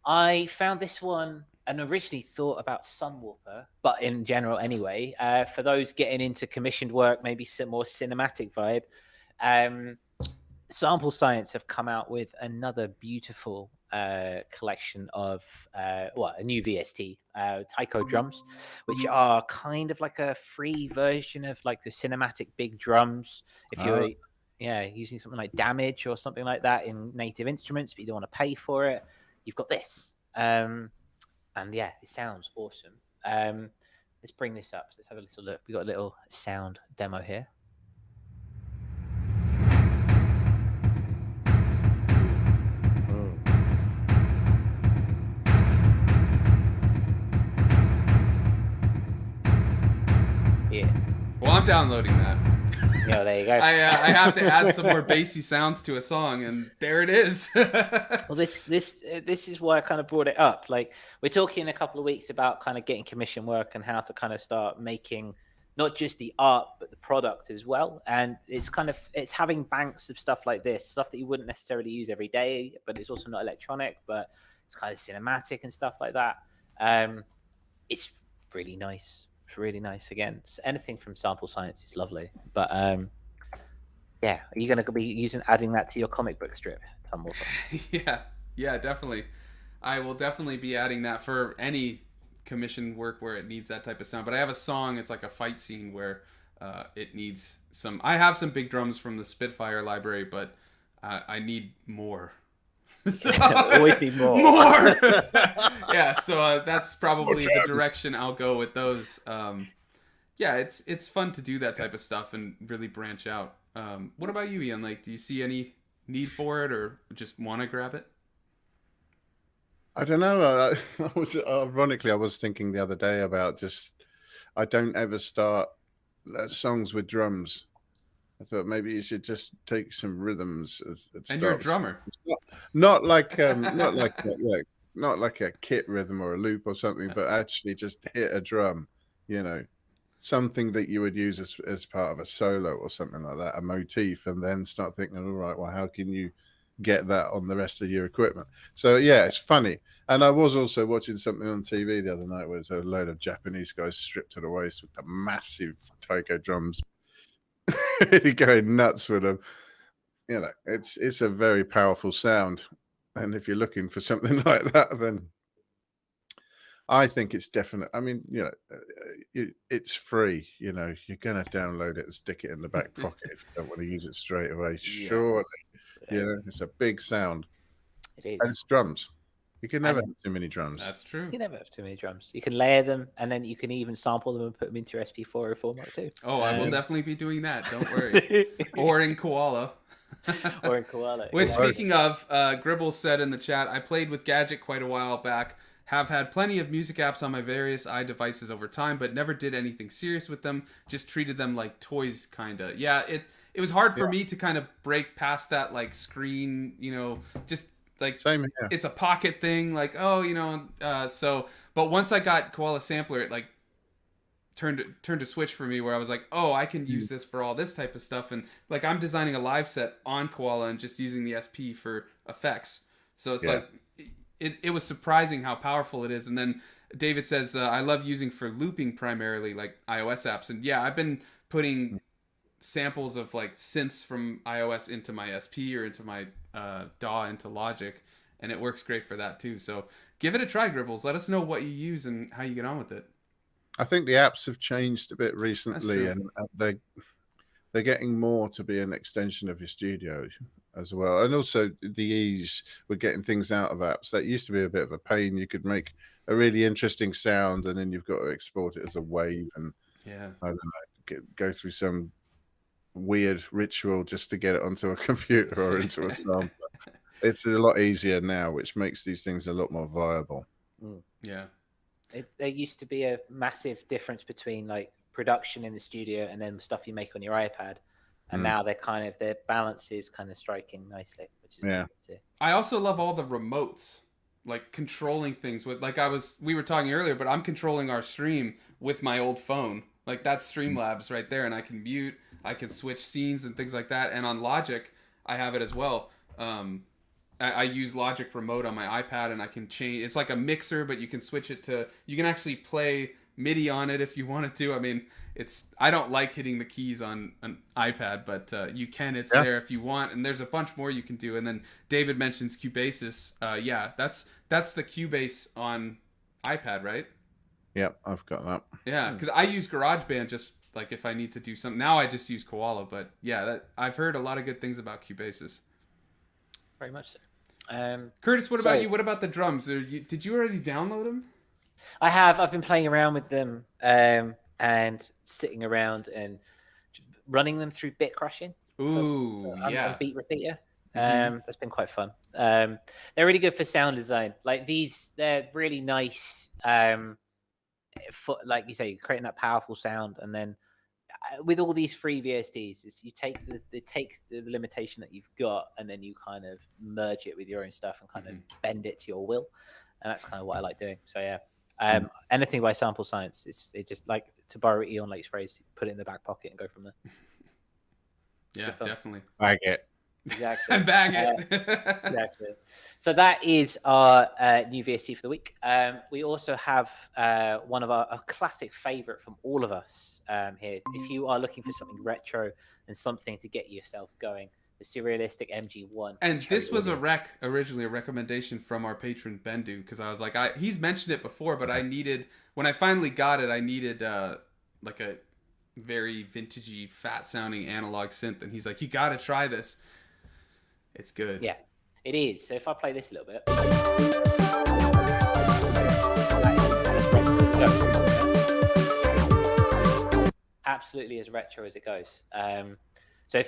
[SPEAKER 3] I found this one and originally thought about Sunwarper, but in general anyway, for those getting into commissioned work, maybe some more cinematic vibe. Sample Science have come out with another beautiful collection of a new VST Taiko drums, which are kind of like a free version of like the cinematic big drums. If you're using something like Damage or something like that in native instruments, but you don't want to pay for it, you've got this. And yeah, it sounds awesome. Let's bring this up. Let's have a little look. We got a little sound demo here. Yeah.
[SPEAKER 1] Well, I'm downloading that.
[SPEAKER 3] Yeah, there you go.
[SPEAKER 1] I have to add some more bassy sounds to a song, and there it is.
[SPEAKER 3] Well, this is why I kind of brought it up. Like, we're talking in a couple of weeks about kind of getting commission work and how to kind of start making not just the art but the product as well. And it's having banks of stuff like this, stuff that you wouldn't necessarily use every day, but it's also not electronic, but it's kind of cinematic and stuff like that. It's really nice. It's really nice. Again, anything from Sample Science is lovely. But yeah, are you going to be adding that to your comic book strip, Sunwarper?
[SPEAKER 1] Yeah, definitely. I will definitely be adding that for any commission work where it needs that type of sound. But I have a song, it's like a fight scene where it needs some. I have some big drums from the Spitfire library, but I need more.
[SPEAKER 3] Always need more.
[SPEAKER 1] Yeah, so that's probably the direction I'll go with those. Yeah, it's fun to do that type of stuff and really branch out. What about you, Ian? Like, do you see any need for it, or just want to grab it?
[SPEAKER 2] I don't know. Ironically, I was thinking the other day about I don't ever start songs with drums. I thought maybe you should just take some rhythms.
[SPEAKER 1] And you're a drummer.
[SPEAKER 2] Not like not like a kit rhythm or a loop or something, but actually just hit a drum. Something that you would use as part of a solo or something like that, a motif, and then start thinking, all right, well, how can you get that on the rest of your equipment? So yeah, it's funny. And I was also watching something on TV the other night where there's a load of Japanese guys stripped to the waist with the massive taiko drums, really going nuts with them. It's a very powerful sound, and if you're looking for something like that, then I think it's definite. I mean, it's free. You're gonna download it and stick it in the back pocket if you don't want to use it straight away. Surely, it's a big sound.
[SPEAKER 3] It is,
[SPEAKER 2] and it's drums. You can never have too many drums.
[SPEAKER 1] That's true.
[SPEAKER 3] You can never have too many drums. You can layer them, and then you can even sample them and put them into your SP4 format too.
[SPEAKER 1] Oh, I will definitely be doing that. Don't worry. Or in Koala. Which, speaking of, Gribble said in the chat, I played with Gadget quite a while back. Have had plenty of music apps on my various iDevices over time, but never did anything serious with them. Just treated them like toys, kinda. Yeah, it was hard for me to kind of break past that like screen, just like
[SPEAKER 2] same here.
[SPEAKER 1] It's a pocket thing, like but once I got Koala Sampler, it like turned a switch for me where I was like, oh, I can use this for all this type of stuff, and like I'm designing a live set on Koala and just using the SP for effects. So it's like it was surprising how powerful it is. And then David says, I love using for looping primarily, like iOS apps. And yeah, I've been putting samples of like synths from iOS into my SP or into my DAW into Logic, and it works great for that too. So give it a try, Gribbles. Let us know what you use and how you get on with it.
[SPEAKER 2] I think the apps have changed a bit recently, and they're getting more to be an extension of your studio as well. And also the ease with getting things out of apps. That used to be a bit of a pain. You could make a really interesting sound, and then you've got to export it as a wave, and I don't know, go through some weird ritual just to get it onto a computer or into a sampler. It's a lot easier now, which makes these things a lot more viable.
[SPEAKER 1] Yeah.
[SPEAKER 3] There used to be a massive difference between like production in the studio and then stuff you make on your iPad, and now their balance is kind of striking nicely, which is good to see.
[SPEAKER 1] I also love all the remotes, like controlling things with, like we were talking earlier, but I'm controlling our stream with my old phone. Like that's Streamlabs right there, and I can mute, I can switch scenes and things like that. And on Logic, I have it as well. I use Logic Remote on my iPad, and I can change. It's like a mixer, but you can switch it to. You can actually play MIDI on it if you wanted to. I mean, I don't like hitting the keys on an iPad, but you can. It's there if you want, and there's a bunch more you can do. And then David mentions Cubasis. Yeah, that's the Cubase on iPad, right?
[SPEAKER 2] Yep, I've got that.
[SPEAKER 1] Yeah, because I use GarageBand just like if I need to do something. Now I just use Koala, but yeah, I've heard a lot of good things about Cubasis.
[SPEAKER 3] Very much so.
[SPEAKER 1] Curtis, what about you? What about the drums? Did you already download them?
[SPEAKER 3] I have. I've been playing around with them and sitting around and running them through bit crushing.
[SPEAKER 1] Ooh, yeah.
[SPEAKER 3] Beat repeater. That's been quite fun. They're really good for sound design. Like they're really nice. Like you say, creating that powerful sound, and then with all these free VSTs, you take the limitation that you've got, and then you kind of merge it with your own stuff and kind of bend it to your will, and that's kind of what I like doing. So yeah, anything by Sample Science, it's just like, to borrow Eon Lake's phrase, put it in the back pocket and go from there.
[SPEAKER 1] Yeah, definitely.
[SPEAKER 2] Bag it.
[SPEAKER 3] Exactly.
[SPEAKER 1] And bag it.
[SPEAKER 3] Exactly. So that is our new VST for the week. We also have one of a classic favorite from all of us here. If you are looking for something retro and something to get yourself going, the Surrealistic MG1.
[SPEAKER 1] And this was originally a recommendation from our patron Bendu, because I was like, he's mentioned it before, but when I finally got it, I needed like a very vintagey, fat sounding analog synth, and he's like, you got to try this. It's good.
[SPEAKER 3] Yeah, it is. So if I play this a little bit. Absolutely as retro as it goes. So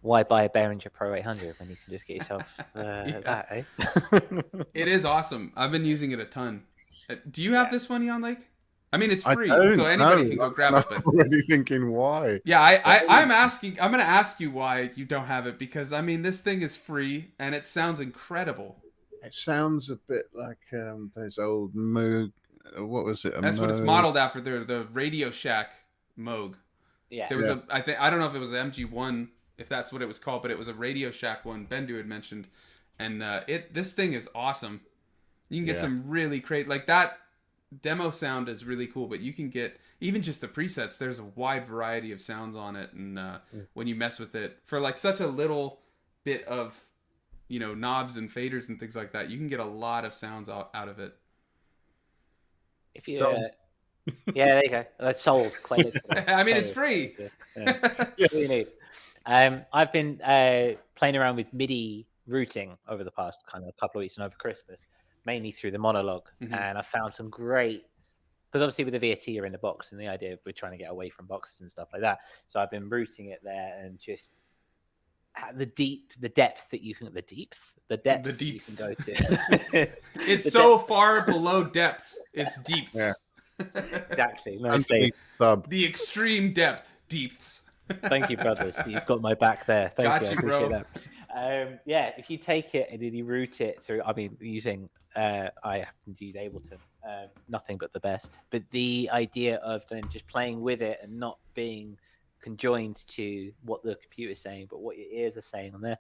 [SPEAKER 3] why buy a Behringer Pro-800 when you can just get yourself that, eh?
[SPEAKER 1] It is awesome. I've been using it a ton. Do you have this one, Eon Lake? I mean, it's free, so anybody can go grab it.
[SPEAKER 2] I'm already thinking why.
[SPEAKER 1] Yeah, I'm going to ask you why you don't have it, because, I mean, this thing is free, and it sounds incredible.
[SPEAKER 2] It sounds a bit like those old Moog. What was it?
[SPEAKER 1] That's what it's modeled after. The Radio Shack Moog.
[SPEAKER 3] Yeah.
[SPEAKER 1] There was I don't know if it was the MG1, if that's what it was called, but it was a Radio Shack one Bendu had mentioned, and this thing is awesome. You can get some really great, like that demo sound is really cool, but you can get even just the presets. There's a wide variety of sounds on it, and when you mess with it for like such a little bit of, knobs and faders and things like that, you can get a lot of sounds out of it.
[SPEAKER 3] If you yeah, there you go. That's sold.
[SPEAKER 1] I mean, it's free.
[SPEAKER 3] Yeah. That's what you need. I've been playing around with MIDI routing over the past kind of couple of weeks and over Christmas, mainly through the monologue, and I found some great, because obviously with the VST you're in the box, and the idea of we're trying to get away from boxes and stuff like that. So I've been routing it there, and just the depth that you can go to.
[SPEAKER 1] It's so far below depths. It's deeps.
[SPEAKER 2] Yeah.
[SPEAKER 3] Exactly.
[SPEAKER 1] The extreme depth deeps.
[SPEAKER 3] Thank you, brothers. You've got my back there. Thank you. I appreciate
[SPEAKER 1] bro.
[SPEAKER 3] that. If you take it and then you route it through, using I happen to use Ableton, nothing but the best. But the idea of then just playing with it and not being conjoined to what the computer's saying, but what your ears are saying on there,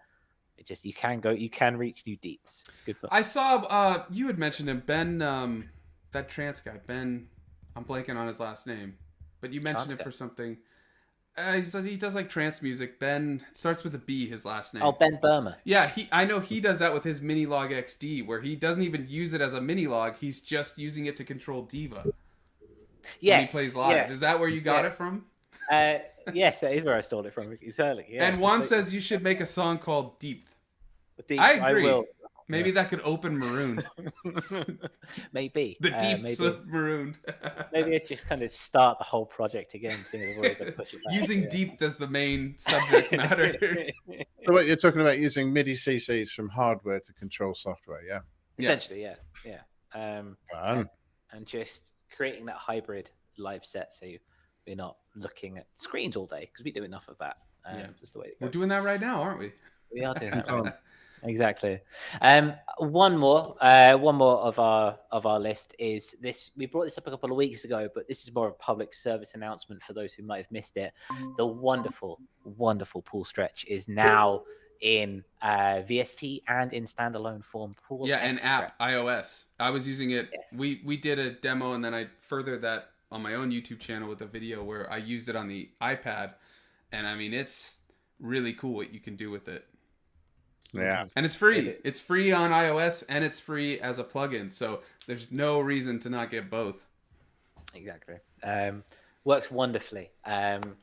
[SPEAKER 3] you can reach new deeps. It's good fun.
[SPEAKER 1] I saw you had mentioned him, Ben, that trance guy, Ben. I'm blanking on his last name, but you mentioned him for something. He does like trance music. Ben, it starts with a B, his last name.
[SPEAKER 3] Oh, Ben Burma.
[SPEAKER 1] Yeah, I know he does that with his Minilog XD, where he doesn't even use it as a Minilog. He's just using it to control Diva.
[SPEAKER 3] Yes.
[SPEAKER 1] When he plays live. Yeah. Is that where you got it from?
[SPEAKER 3] Yes, that is where I stole it from. Exactly. Yeah.
[SPEAKER 1] And Juan says you should make a song called Deep. I agree. I will. Maybe that could open Marooned.
[SPEAKER 3] Maybe.
[SPEAKER 1] The deeps of Marooned.
[SPEAKER 3] Maybe it's just kind of start the whole project again.
[SPEAKER 1] Using deep as the main subject matter.
[SPEAKER 2] So what you're talking about, using MIDI CCs from hardware to control software, yeah?
[SPEAKER 3] Essentially, yeah.
[SPEAKER 2] Fun.
[SPEAKER 3] And just creating that hybrid live set, so we're not looking at screens all day, because we do enough of that. Just the way
[SPEAKER 1] we're doing that right now, aren't we?
[SPEAKER 3] We are doing that right now. Exactly. One more of our list is this. We brought this up a couple of weeks ago, but this is more a public service announcement for those who might have missed it. The wonderful, wonderful pull stretch is now in VST and in standalone form for
[SPEAKER 1] and app iOS. I was using it.
[SPEAKER 3] Yes.
[SPEAKER 1] We did a demo, and then I furthered that on my own YouTube channel with a video where I used it on the iPad, and I mean it's really cool what you can do with it.
[SPEAKER 2] Yeah,
[SPEAKER 1] and it's free. It's free on iOS, and it's free as a plugin. So there's no reason to not get both.
[SPEAKER 3] Exactly. Works wonderfully, and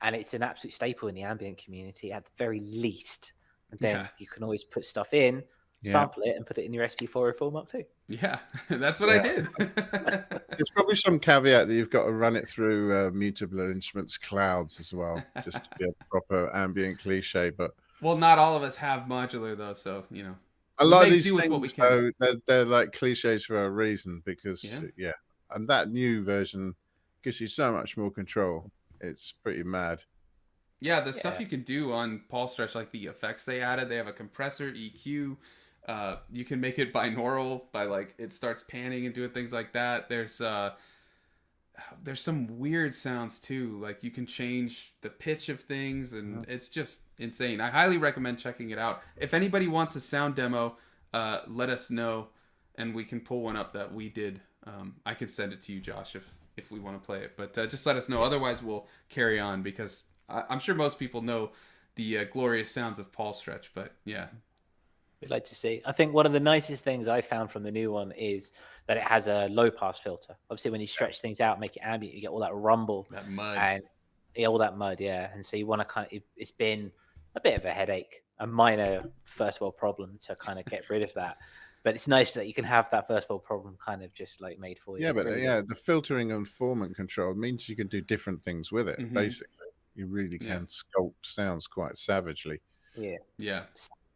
[SPEAKER 3] it's an absolute staple in the ambient community at the very least. And then you can always put stuff in, sample it, and put it in your SP4 format too.
[SPEAKER 1] Yeah, that's what I did.
[SPEAKER 2] There's probably some caveat that you've got to run it through Mutable Instruments clouds as well, just to be a proper ambient cliche. But
[SPEAKER 1] well, not all of us have modular though, so you know.
[SPEAKER 2] A lot of these things, though, they're like cliches for a reason because, and that new version gives you so much more control. It's pretty mad.
[SPEAKER 1] Yeah, the stuff you can do on Paul Stretch, like the effects they added, they have a compressor, EQ. You can make it binaural by like it starts panning and doing things like that. There's some weird sounds too. Like you can change the pitch of things, and it's just insane. I highly recommend checking it out. If anybody wants a sound demo, let us know, and we can pull one up that we did. I can send it to you, Josh, if we want to play it. But just let us know. Otherwise, we'll carry on because I'm sure most people know the glorious sounds of Paul Stretch. But yeah.
[SPEAKER 3] We'd like to see. I think one of the nicest things I found from the new one is that it has a low pass filter. Obviously, when you stretch things out, make it ambient, you get all that rumble,
[SPEAKER 1] that mud,
[SPEAKER 3] and all that mud. Yeah, and so you want to kind of. It's been a bit of a headache, a minor first world problem to kind of get rid of that. But it's nice that you can have that first world problem kind of just like made for you.
[SPEAKER 2] Yeah, but the filtering and formant control means you can do different things with it. Mm-hmm. Basically, you really can sculpt sounds quite savagely.
[SPEAKER 1] Yeah.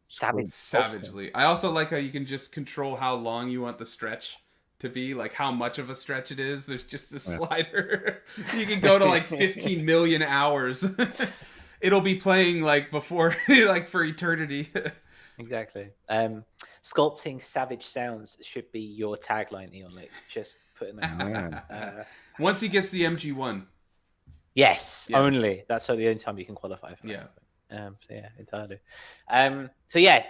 [SPEAKER 3] Savagely.
[SPEAKER 1] I also like how you can just control how long you want the stretch to be, like how much of a stretch it is. There's just a slider. You can go to like 15 million hours. It'll be playing like before, like for eternity.
[SPEAKER 3] Exactly. Sculpting savage sounds should be your tagline, Eon Lake. Just putting that.
[SPEAKER 1] Once he gets the MG1.
[SPEAKER 3] Yes, only. That's the only time you can qualify for that.
[SPEAKER 1] Yeah.
[SPEAKER 3] So yeah, entirely.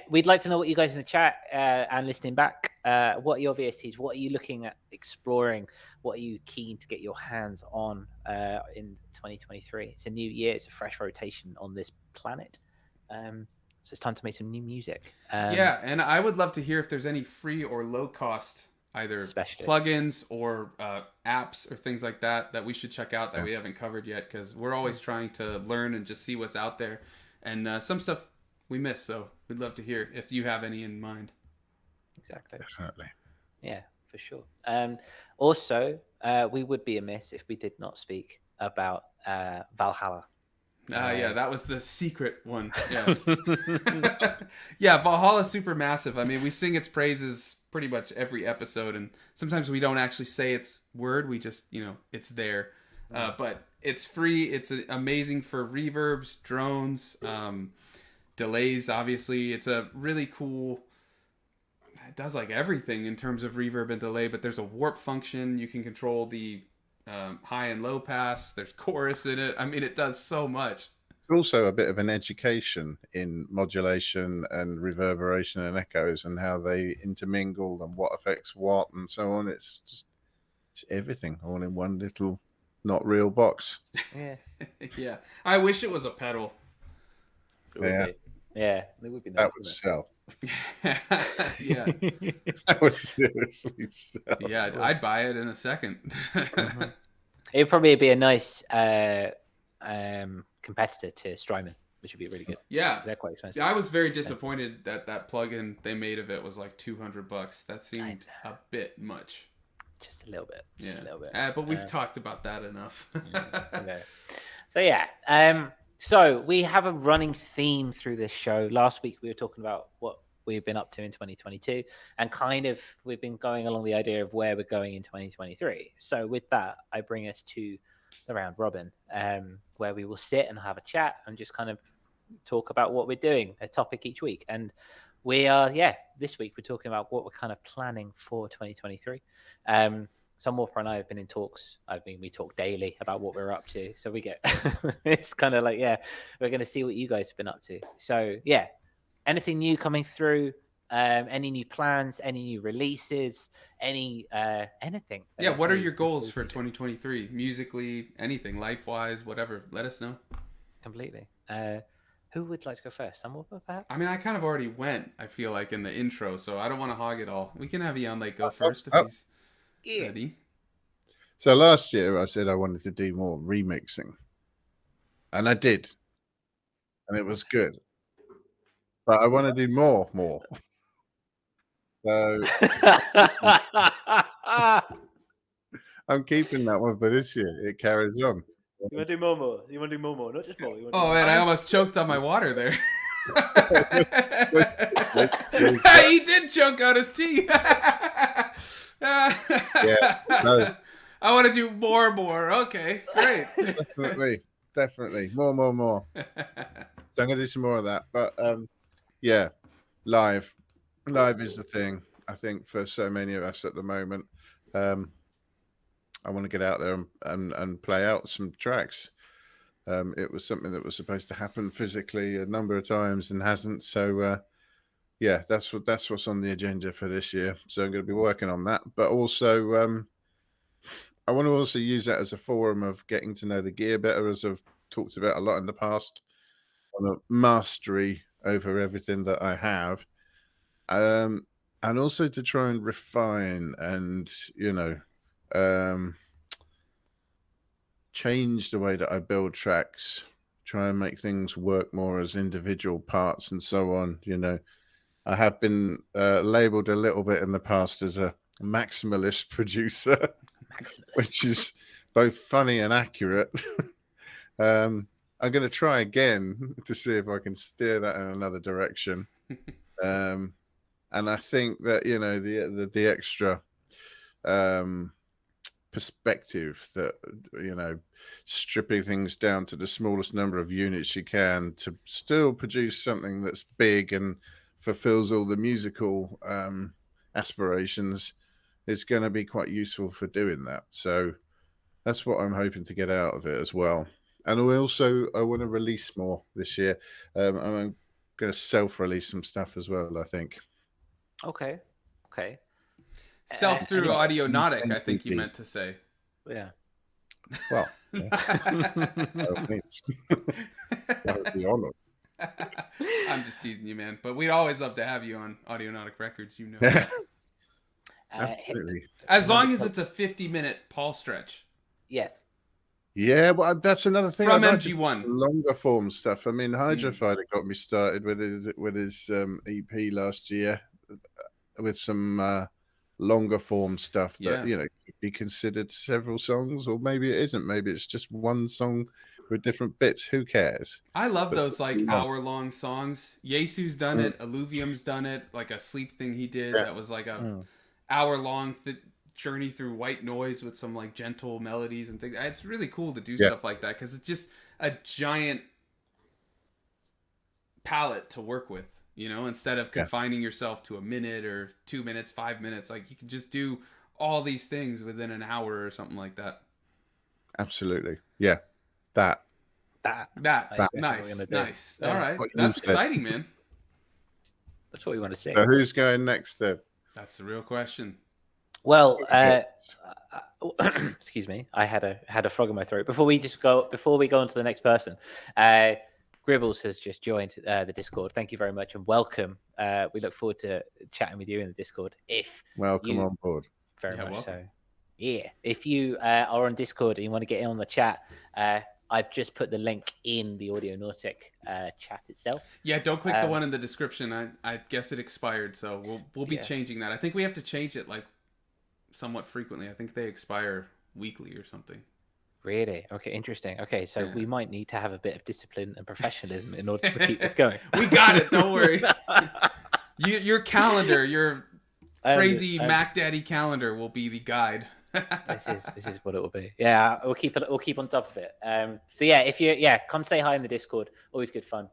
[SPEAKER 3] We'd like to know what you guys in the chat and listening back. What are your VSTs? What are you looking at exploring? What are you keen to get your hands on in 2023? It's a new year. It's a fresh rotation on this planet. So it's time to make some new music.
[SPEAKER 1] And I would love to hear if there's any free or low cost either plugins or apps or things like that we should check out that we haven't covered yet, because we're always trying to learn and just see what's out there. And some stuff we miss, so we'd love to hear if you have any in mind.
[SPEAKER 3] Exactly.
[SPEAKER 2] Definitely.
[SPEAKER 3] Yeah, for sure. Also, we would be amiss if we did not speak about Valhalla.
[SPEAKER 1] That was the secret one. Yeah. Yeah, Valhalla's super massive. I mean, we sing its praises pretty much every episode, and sometimes we don't actually say its word. We just, it's there. But it's free. It's amazing for reverbs, drones, delays, obviously. It's a really cool... It does like everything in terms of reverb and delay, but there's a warp function. You can control the high and low pass. There's chorus in it. I mean, it does so much.
[SPEAKER 2] It's also a bit of an education in modulation and reverberation and echoes and how they intermingle and what affects what and so on. It's just everything all in one little not real box.
[SPEAKER 3] Yeah.
[SPEAKER 1] Yeah. I wish it was a pedal.
[SPEAKER 3] It would be nice.
[SPEAKER 2] That would sell.
[SPEAKER 1] Yeah.
[SPEAKER 2] That would seriously sell.
[SPEAKER 1] Yeah, I'd buy it in a second.
[SPEAKER 3] It would probably be a nice competitor to Strymon, which would be really good.
[SPEAKER 1] Yeah.
[SPEAKER 3] They're quite expensive.
[SPEAKER 1] I was very disappointed that plugin they made of it was like $200. That seemed a bit much.
[SPEAKER 3] Just a little bit. Just a little bit.
[SPEAKER 1] But we've talked about that enough.
[SPEAKER 3] So we have a running theme through this show. Last week we were talking about what we've been up to in 2022, and kind of we've been going along the idea of where we're going in 2023. So with that, I bring us to the round robin, where we will sit and have a chat and just kind of talk about what we're doing, a topic each week. And we are, this week we're talking about what we're kind of planning for 2023. Sunwarper and I have been in talks. We talk daily about what we're up to. So we get, it's kind of like, we're going to see what you guys have been up to. So anything new coming through? Any new plans? Any new releases? Anything?
[SPEAKER 1] Yeah, what are your
[SPEAKER 3] Let's
[SPEAKER 1] goals
[SPEAKER 3] say
[SPEAKER 1] for
[SPEAKER 3] music.
[SPEAKER 1] 2023? Musically, anything, life-wise, whatever. Let us know.
[SPEAKER 3] Completely. Who would like to go first? Sunwarper, perhaps?
[SPEAKER 1] I mean, I kind of already went, I feel like, in the intro, so I don't want to hog it all. We can have Ian Lake go first if he's ready.
[SPEAKER 2] So last year I said I wanted to do more remixing, and I did, and it was good. But I want to do more. So I'm keeping that one for this year. It carries on.
[SPEAKER 3] You want to do more? You want to do more? Not just more. You want to
[SPEAKER 1] Oh,
[SPEAKER 3] do
[SPEAKER 1] man,
[SPEAKER 3] more?
[SPEAKER 1] I almost choked on my water there.
[SPEAKER 2] Let's
[SPEAKER 1] He did choke out his tea.
[SPEAKER 2] Yeah, no.
[SPEAKER 1] I want to do more. Okay, great.
[SPEAKER 2] Definitely. More. So I'm going to do some more of that. But yeah, live is the thing, I think, for so many of us at the moment. I want to get out there and play out some tracks. It was something that was supposed to happen physically a number of times and hasn't. So yeah, that's what's on the agenda for this year. So I'm going to be working on that. But also, I want to also use that as a forum of getting to know the gear better, as I've talked about a lot in the past. I want mastery over everything that I have, and also to try and refine and change the way that I build tracks, try and make things work more as individual parts and so on. I have been labeled a little bit in the past as a maximalist producer, which is both funny and accurate. I'm going to try again to see if I can steer that in another direction. And I think that the extra perspective that stripping things down to the smallest number of units you can to still produce something that's big and fulfills all the musical aspirations is going to be quite useful for doing that. So that's what I'm hoping to get out of it as well. And I want to release more this year. I'm going to self-release some stuff as well, I think.
[SPEAKER 3] Okay.
[SPEAKER 1] Self through Audionautic, I think you meant to say.
[SPEAKER 3] Yeah.
[SPEAKER 2] Well, thanks. That would be honored.
[SPEAKER 1] I'm just teasing you, man. But we'd always love to have you on Audionautic Records,
[SPEAKER 2] Absolutely.
[SPEAKER 1] As long as it's a 50-minute Paul stretch.
[SPEAKER 3] Yes.
[SPEAKER 2] Yeah, well, that's another thing.
[SPEAKER 1] From MG1.
[SPEAKER 2] Longer form stuff. I mean, Hydrofighter got me started with his EP last year with some longer form stuff that could be considered several songs, or maybe it isn't. Maybe it's just one song with different bits. Who cares?
[SPEAKER 1] I love those hour-long songs. Yesu's done it. Alluvium's done it. Like a sleep thing he did that was like a hour-long journey through white noise with some like gentle melodies and things. It's really cool to do stuff like that because it's just a giant palette to work with. Instead of confining yourself to a minute or 2 minutes, 5 minutes, like you can just do all these things within an hour or something like that.
[SPEAKER 2] Absolutely. Yeah. That.
[SPEAKER 1] Nice. All right. That's exciting, man.
[SPEAKER 3] That's what we want to see.
[SPEAKER 2] So who's going next then?
[SPEAKER 1] That's the real question.
[SPEAKER 3] Well, excuse me. I had a frog in my throat. Before we go on to the next person, Gribbles has just joined the Discord. Thank you very much and welcome. We look forward to chatting with you in the Discord.
[SPEAKER 2] Welcome on board.
[SPEAKER 3] Very much welcome. So. Yeah. If you are on Discord and you want to get in on the chat, I've just put the link in the Audionautic chat itself.
[SPEAKER 1] Yeah, don't click the one in the description. I guess it expired, so we'll be changing that. I think we have to change it like somewhat frequently. I think they expire weekly or something.
[SPEAKER 3] Really? Okay, interesting. Okay, so we might need to have a bit of discipline and professionalism in order to keep this going.
[SPEAKER 1] We got it. Don't worry. Your calendar, your crazy Mac Daddy calendar, will be the guide.
[SPEAKER 3] This is what it will be. Yeah, we'll keep on top of it. So yeah, if you come say hi in the Discord. Always good fun.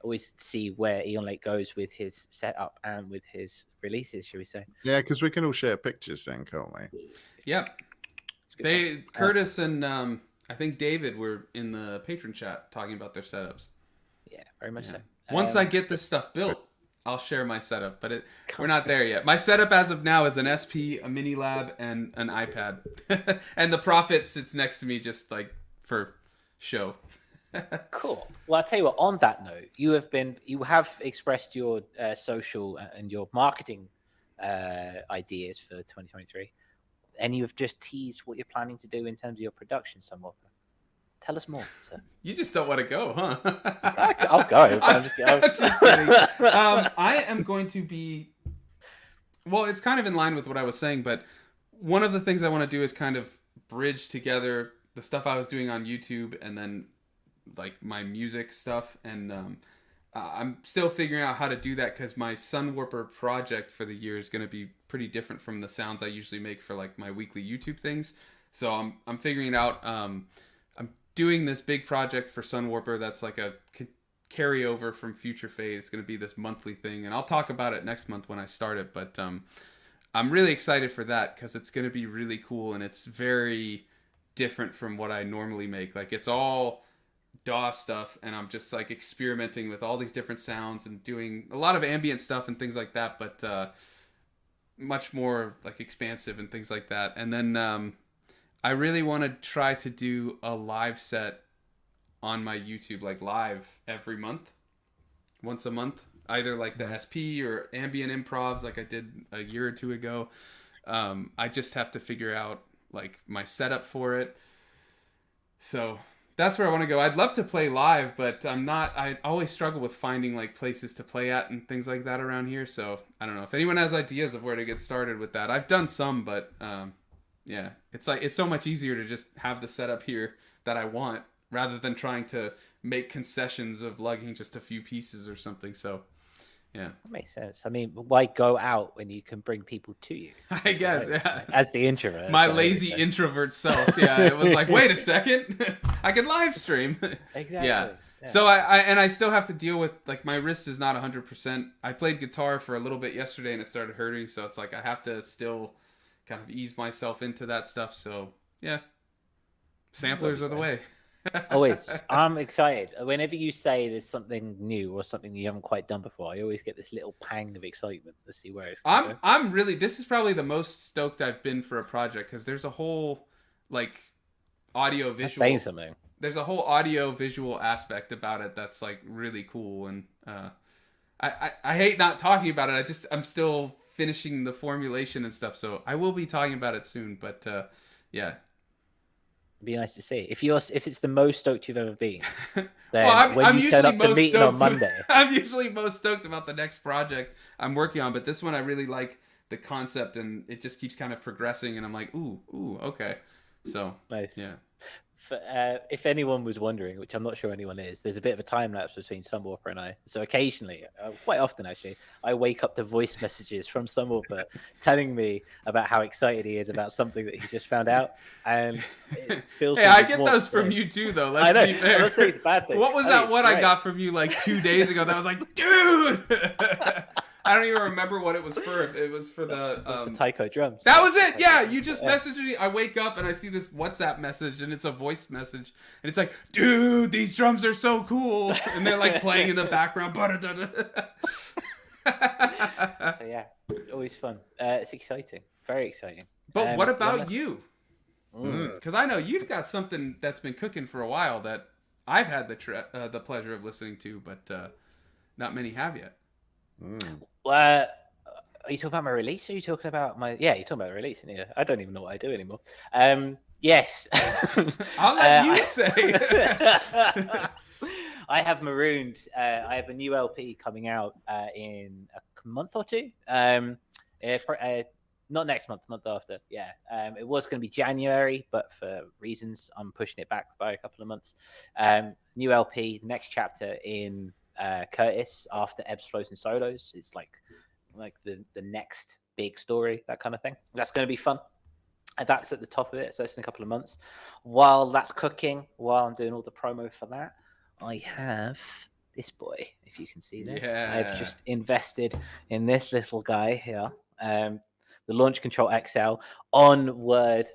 [SPEAKER 3] Always see where Ian Lake goes with his setup and with his releases, should we say?
[SPEAKER 2] Yeah, because we can all share pictures then, can't we?
[SPEAKER 1] Yep. Curtis and I think David were in the patron chat talking about their setups.
[SPEAKER 3] Yeah, very much so.
[SPEAKER 1] Once I get this stuff built, I'll share my setup, but we're not there yet. My setup as of now is an SP, a mini lab, and an iPad. And the Prophet sits next to me just like for show.
[SPEAKER 3] Cool. Well, I'll tell you what, on that note, you have expressed your social and your marketing ideas for 2023. And you have just teased what you're planning to do in terms of your production somewhat. Tell us more, sir.
[SPEAKER 1] You just don't want to go, huh?
[SPEAKER 3] I'll go. I'm just
[SPEAKER 1] kidding. I am going to be... Well, it's kind of in line with what I was saying, but one of the things I want to do is kind of bridge together the stuff I was doing on YouTube and then like my music stuff. And I'm still figuring out how to do that because my Sunwarper project for the year is going to be pretty different from the sounds I usually make for like my weekly YouTube things. So I'm figuring it out. I'm doing this big project for Sunwarper that's like a carryover from Future Fade. It's going to be this monthly thing, and I'll talk about it next month when I start it. But I'm really excited for that because it's going to be really cool, and it's very different from what I normally make. Like it's all DAW stuff, and I'm just like experimenting with all these different sounds and doing a lot of ambient stuff and things like that, but much more like expansive and things like that. And then I really want to try to do a live set on my YouTube, like live every month, once a month, either like the SP or ambient improvs like I did a year or two ago. I just have to figure out like my setup for it. So that's where I want to go. I'd love to play live, but I always struggle with finding like places to play at and things like that around here. So I don't know if anyone has ideas of where to get started with that. I've done some, but yeah, it's so much easier to just have the setup here that I want rather than trying to make concessions of lugging just a few pieces or something. So, yeah.
[SPEAKER 3] That makes sense. I mean, why go out when you can bring people to you?
[SPEAKER 1] I guess, yeah.
[SPEAKER 3] As the introvert.
[SPEAKER 1] My lazy introvert self, yeah. It was like, wait a second. I can live stream.
[SPEAKER 3] Exactly.
[SPEAKER 1] Yeah. So I still have to deal with, like, my wrist is not 100%. I played guitar for a little bit yesterday and it started hurting. So it's like I have to still kind of ease myself into that stuff. So, yeah. Samplers are the way.
[SPEAKER 3] Always. I'm excited. Whenever you say there's something new or something you haven't quite done before, I always get this little pang of excitement to see where it's going.
[SPEAKER 1] I'm really, this is probably the most stoked I've been for a project because there's a whole, like, audio visual.
[SPEAKER 3] That's saying something.
[SPEAKER 1] There's a whole audio visual aspect about it that's, like, really cool. And I hate not talking about it. I'm still finishing the formulation and stuff. So I will be talking about it soon. But, yeah.
[SPEAKER 3] It'd be nice to see. If it's the most stoked you've ever been, then
[SPEAKER 1] well,
[SPEAKER 3] when you turn up to meeting on Monday.
[SPEAKER 1] I'm usually most stoked about the next project I'm working on, but this one I really like the concept and it just keeps kind of progressing and I'm like, ooh, okay. So,
[SPEAKER 3] nice.
[SPEAKER 1] Yeah.
[SPEAKER 3] If anyone was wondering, which I'm not sure anyone is, there's a bit of a time lapse between Sunwarper and I. So occasionally, quite often actually, I wake up to voice messages from Sunwarper telling me about how excited he is about something that he just found out, and it feels.
[SPEAKER 1] Hey, I get those from you too, though. Let's be fair.
[SPEAKER 3] I'm not saying it's a bad thing.
[SPEAKER 1] What was that one I got from you like 2 days ago? That was like, dude. I don't even remember what it was for. It was for the
[SPEAKER 3] taiko drums.
[SPEAKER 1] That was it. Yeah, you just messaged me. I wake up and I see this WhatsApp message, and it's a voice message, and it's like, "Dude, these drums are so cool," and they're like playing in the background.
[SPEAKER 3] So yeah, always fun. It's exciting, very exciting.
[SPEAKER 1] But what about you? Because I know you've got something that's been cooking for a while that I've had the pleasure of listening to, but not many have yet.
[SPEAKER 3] Are you talking about my release? Or are you talking about my? Yeah, you're talking about the release. Yeah, I don't even know what I do anymore. Yes.
[SPEAKER 1] I'll let you say.
[SPEAKER 3] I have marooned. I have a new LP coming out in a month or two. Not next month, month after. Yeah. It was going to be January, but for reasons, I'm pushing it back by a couple of months. New LP, next chapter in Curtis after Ebbs, Flows and Solos. It's like the next big story, that kind of thing. That's going to be fun. And that's at the top of it. So it's in a couple of months. While that's cooking, while I'm doing all the promo for that, I have this boy, if you can see this.
[SPEAKER 1] Yeah.
[SPEAKER 3] I've just invested in this little guy here. The Launch Control XL on word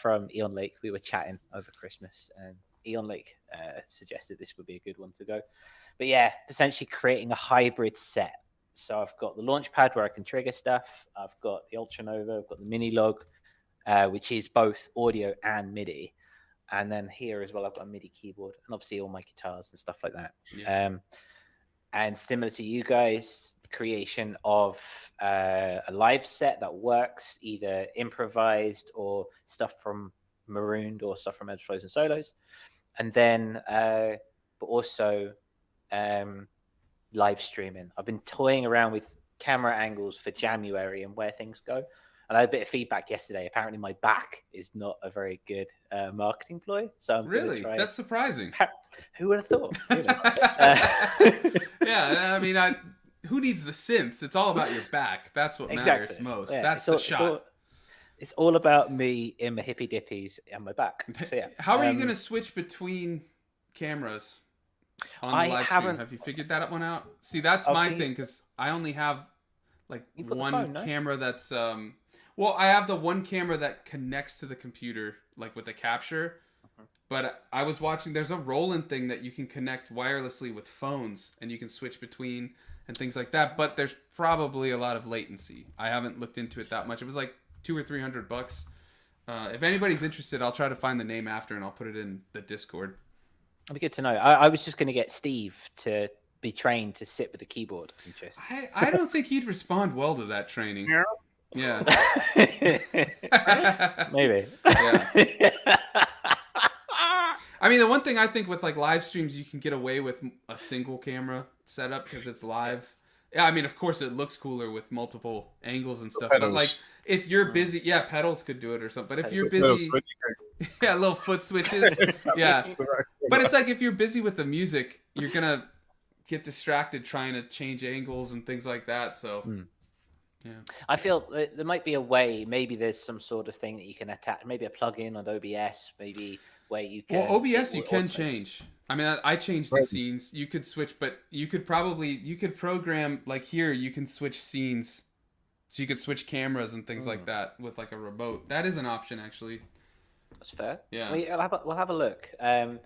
[SPEAKER 3] from Eon Lake. We were chatting over Christmas and Eon Lake suggested this would be a good one to go. But yeah, essentially creating a hybrid set. So I've got the launch pad where I can trigger stuff. I've got the Ultranova. I've got the Mini Log, which is both audio and MIDI. And then here as well, I've got a MIDI keyboard and obviously all my guitars and stuff like that.
[SPEAKER 1] Yeah.
[SPEAKER 3] And similar to you guys, the creation of a live set that works, either improvised or stuff from Marooned or stuff from Edge Flows and Solos. And then, but also live streaming. I've been toying around with camera angles for January and where things go. And I had a bit of feedback yesterday. Apparently, my back is not a very good marketing ploy. So I'm
[SPEAKER 1] really, that's surprising.
[SPEAKER 3] Who would have thought?
[SPEAKER 1] Yeah, I mean, who needs the synths? It's all about your back. That's what matters most. Yeah, that's the shot.
[SPEAKER 3] It's all about me in my hippy dippies and my back. So yeah.
[SPEAKER 1] How are you going to switch between cameras on the live stream? Have you figured that one out? See, that's my thing, because I only have like one camera that's well, I have the one camera that connects to the computer, like with the capture. But I was watching, there's a Roland thing that you can connect wirelessly with phones, and you can switch between and things like that. But there's probably a lot of latency. I haven't looked into it that much. It was like $200 or $300. If anybody's interested, I'll try to find the name after, and I'll put it in the Discord.
[SPEAKER 3] That'd be good to know. I was just going to get Steve to be trained to sit with the keyboard.
[SPEAKER 1] I don't think he'd respond well to that training. Yeah.
[SPEAKER 3] Maybe.
[SPEAKER 1] Yeah. I mean, the one thing I think with like live streams, you can get away with a single camera setup because it's live. Yeah, I mean, of course, it looks cooler with multiple angles and stuff. Pedals. But like, if you're busy, yeah, pedals could do it or something. But if you're busy, yeah, little foot switches. Yeah, but it's like if you're busy with the music, you're gonna get distracted trying to change angles and things like that. So. Yeah. I
[SPEAKER 3] feel there might be a way. Maybe there's some sort of thing that you can attach. Maybe a plugin on OBS. Maybe where you can.
[SPEAKER 1] Well, OBS you can change. I mean, I changed the scenes. You could switch, but you could program like here. You can switch scenes, so you could switch cameras and things like that with like a remote. That is an option, actually.
[SPEAKER 3] That's fair.
[SPEAKER 1] Yeah.
[SPEAKER 3] We'll have a look. I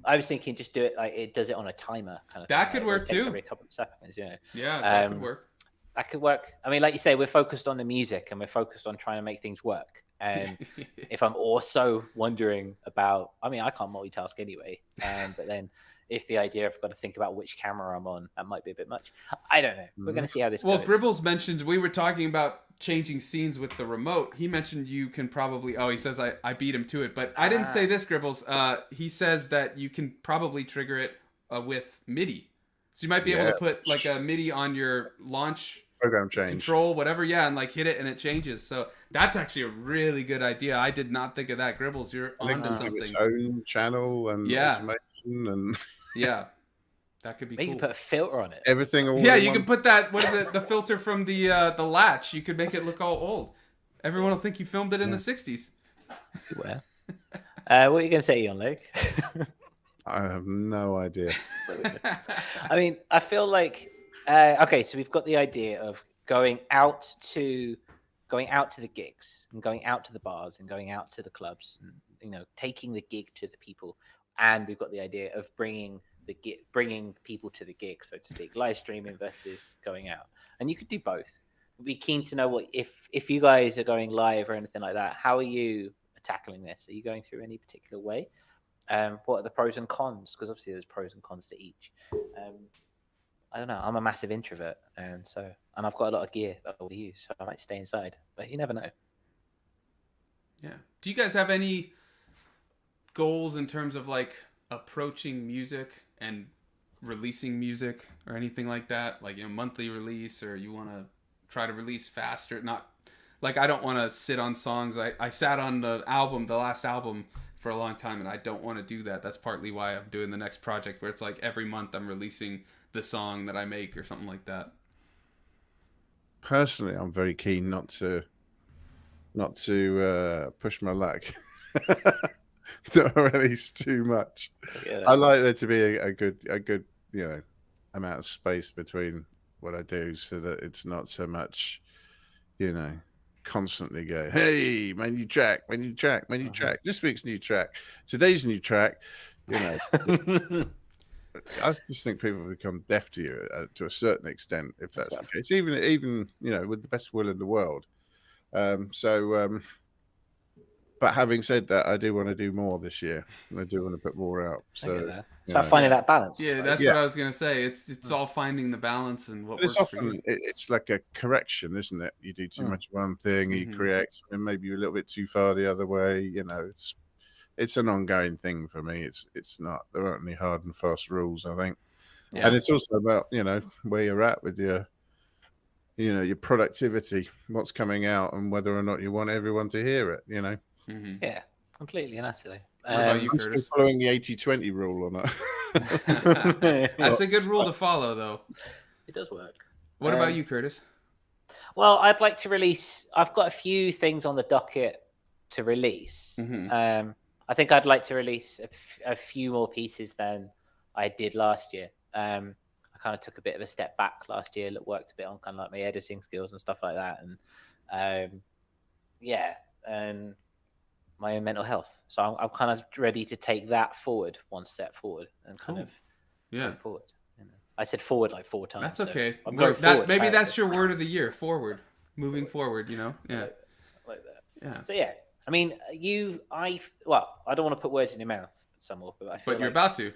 [SPEAKER 3] was thinking just do it like it does it on a timer kind of.
[SPEAKER 1] That could work too.
[SPEAKER 3] Every couple of seconds, you know.
[SPEAKER 1] Yeah, that could work.
[SPEAKER 3] That could work. I mean, like you say, we're focused on the music and we're focused on trying to make things work. And if I'm also wondering about, I mean, I can't multitask anyway. But then if the idea I've got to think about which camera I'm on, that might be a bit much. I don't know. We're going to see how this goes.
[SPEAKER 1] Well, Gribbles mentioned, we were talking about changing scenes with the remote. He mentioned you can probably, he says I beat him to it. But I didn't say this, Gribbles. He says that you can probably trigger it with MIDI. So you might be able to put like a MIDI on your launch
[SPEAKER 2] program change
[SPEAKER 1] control, whatever, and like hit it and it changes. So that's actually a really good idea. I did not think of that, Gribbles. You're onto something.
[SPEAKER 2] Its own channel and automation and
[SPEAKER 1] yeah, that could be
[SPEAKER 3] cool. You can put a filter on it.
[SPEAKER 2] Everything. All
[SPEAKER 1] you can put that. What is it? The filter from the Latch. You could make it look all old. Everyone will think you filmed it in the '60s.
[SPEAKER 3] Well, what are you going to say, Ian Lake?
[SPEAKER 2] I have no idea.
[SPEAKER 3] I mean, I feel like okay, so we've got the idea of going out to the gigs and going out to the bars and going out to the clubs and, you know, taking the gig to the people, and we've got the idea of bringing people to the gig, so to speak, live streaming versus going out. And you could do both. We'd be keen to know what if you guys are going live or anything like that. How are you tackling this? Are you going through any particular way? What are the pros and cons? Because obviously there's pros and cons to each. I don't know. I'm a massive introvert, and I've got a lot of gear that I will use, so I might stay inside. But you never know.
[SPEAKER 1] Yeah. Do you guys have any goals in terms of like approaching music and releasing music or anything like that? Like, you know, monthly release, or you want to try to release faster? Not like I don't want to sit on songs. I sat on the last album for a long time, and I don't want to do that. That's partly why I'm doing the next project, where it's like every month I'm releasing the song that I make or something like that.
[SPEAKER 2] Personally, I'm very keen not to push my luck. Don't release too much. Yeah. I like there to be a good amount of space between what I do, so that it's not so much, constantly go, hey, my new track, this week's new track, today's new track, I just think people become deaf to you to a certain extent if that's the case. Even with the best will in the world. But having said that, I do want to do more this year. I do want to put more out. So
[SPEAKER 3] it's about finding that balance.
[SPEAKER 1] Yeah, that's what I was gonna say. It's all finding the balance and what works for you.
[SPEAKER 2] It's like a correction, isn't it? You do too much one thing, you create, and maybe you're a little bit too far the other way. It's an ongoing thing for me. It's not, there aren't any hard and fast rules, I think. Yeah. And it's also about where you're at with your productivity, what's coming out, and whether or not you want everyone to hear it.
[SPEAKER 3] Yeah, completely and utterly.
[SPEAKER 1] What about you,
[SPEAKER 2] I'm
[SPEAKER 1] Curtis?
[SPEAKER 2] still following the 80-20 rule or not?
[SPEAKER 1] That's a good rule to follow, though.
[SPEAKER 3] It does work.
[SPEAKER 1] What about you, Curtis?
[SPEAKER 3] Well, I'd like to release. I've got a few things on the docket to release. I think I'd like to release a few more pieces than I did last year. I kind of took a bit of a step back last year. Worked a bit on kind of like my editing skills and stuff like that, and and my own mental health. So I'm kind of ready to take that forward, one step forward, and kind of go forward. I said forward like 4 times.
[SPEAKER 1] That's okay.
[SPEAKER 3] So I'm going forward,
[SPEAKER 1] maybe that's your word of the year. Forward, moving forward. Yeah.
[SPEAKER 3] Like that. Yeah. So yeah, I mean, I don't want to put words in your mouth, Sunwarper, but I feel
[SPEAKER 1] you're about to.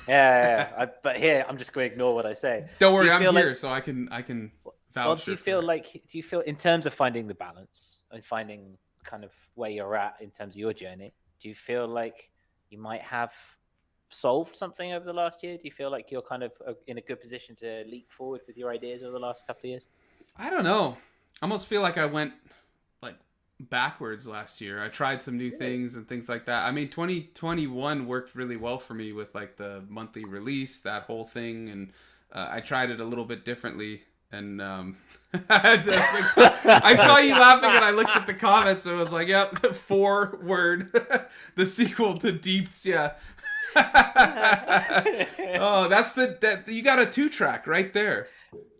[SPEAKER 3] But here, I'm just going to ignore what I say.
[SPEAKER 1] Don't worry, I'm here, so I can vouch.
[SPEAKER 3] Well, do you feel in terms of finding the balance and finding kind of where you're at in terms of your journey, do you feel like you might have solved something over the last year? Do you feel like you're kind of in a good position to leap forward with your ideas over the last couple of years?
[SPEAKER 1] I don't know. I almost feel like I went like backwards last year. I tried some new things and things like that. I mean, 2021 worked really well for me with like the monthly release, that whole thing, and I tried it a little bit differently. And I saw you laughing, and I looked at the comments, and I was like, "Yep, 4-word, the sequel to Deeps." Yeah. Oh, that's that. You got a 2-track right there,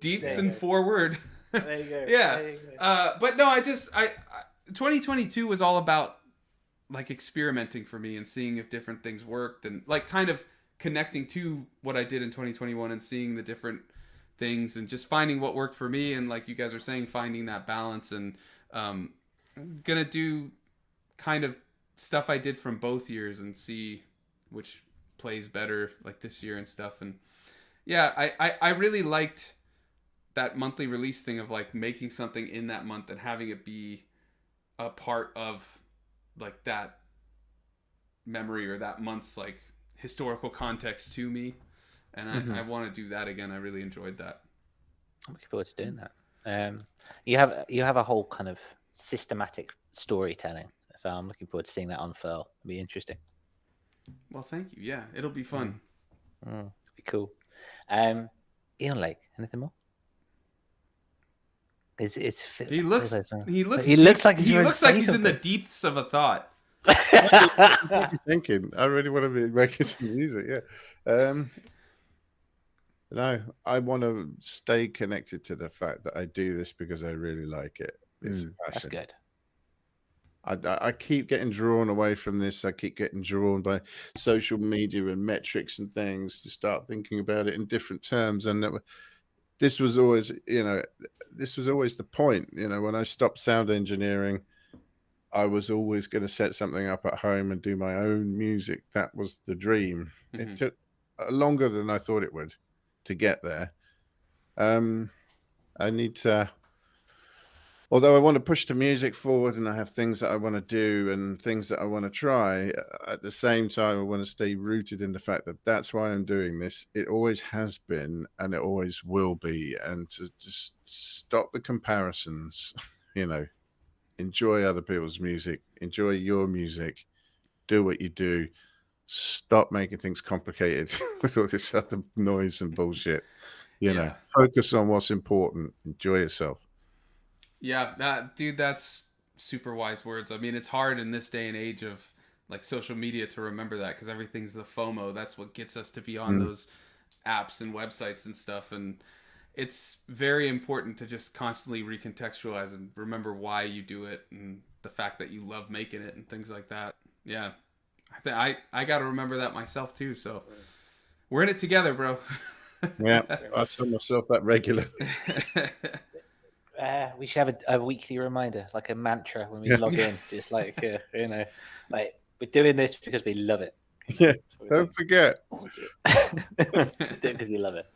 [SPEAKER 1] Deeps and 4-word.
[SPEAKER 3] There you go.
[SPEAKER 1] Yeah.
[SPEAKER 3] There you go.
[SPEAKER 1] But no, I 2022 was all about like experimenting for me and seeing if different things worked, and like kind of connecting to what I did in 2021 and seeing the different things and just finding what worked for me, and like you guys are saying, finding that balance, and gonna do kind of stuff I did from both years and see which plays better like this year and stuff. And yeah, I really liked that monthly release thing of like making something in that month and having it be a part of like that memory or that month's like historical context to me. And I want to do that again. I really enjoyed that.
[SPEAKER 3] I'm looking forward to doing that. You have a whole kind of systematic storytelling, so I'm looking forward to seeing that unfurl. It'll be interesting.
[SPEAKER 1] Well, thank you. Yeah, it'll be fun.
[SPEAKER 3] It'll be cool. Ian Lake, anything more?
[SPEAKER 1] He looks like he's in the deeps of a thought.
[SPEAKER 2] What are you thinking? I really want to be making some music. Yeah. No, I want to stay connected to the fact that I do this because I really like it. It's a passion.
[SPEAKER 3] That's good.
[SPEAKER 2] I keep getting drawn away from this. I keep getting drawn by social media and metrics and things to start thinking about it in different terms. And this was always, the point. When I stopped sound engineering, I was always going to set something up at home and do my own music. That was the dream. It took longer than I thought it would to get there. I need to, although I want to push the music forward and I have things that I want to do and things that I want to try, at the same time I want to stay rooted in the fact that that's why I'm doing this. It always has been and it always will be, and to just stop the comparisons. Enjoy other people's music, enjoy your music, do what you do. Stop making things complicated with all this other noise and bullshit. Focus on what's important. Enjoy yourself.
[SPEAKER 1] Yeah, that's super wise words. I mean, it's hard in this day and age of like social media to remember that, because everything's the FOMO. That's what gets us to be on those apps and websites and stuff. And it's very important to just constantly recontextualize and remember why you do it and the fact that you love making it and things like that. Yeah. I got to remember that myself too. So We're in it together, bro.
[SPEAKER 2] Yeah, I tell myself that regularly.
[SPEAKER 3] We should have a weekly reminder, like a mantra when we
[SPEAKER 2] Yeah.
[SPEAKER 3] log in, just like like we're doing this because we love it.
[SPEAKER 2] Yeah, don't forget.
[SPEAKER 3] Do it because you love it.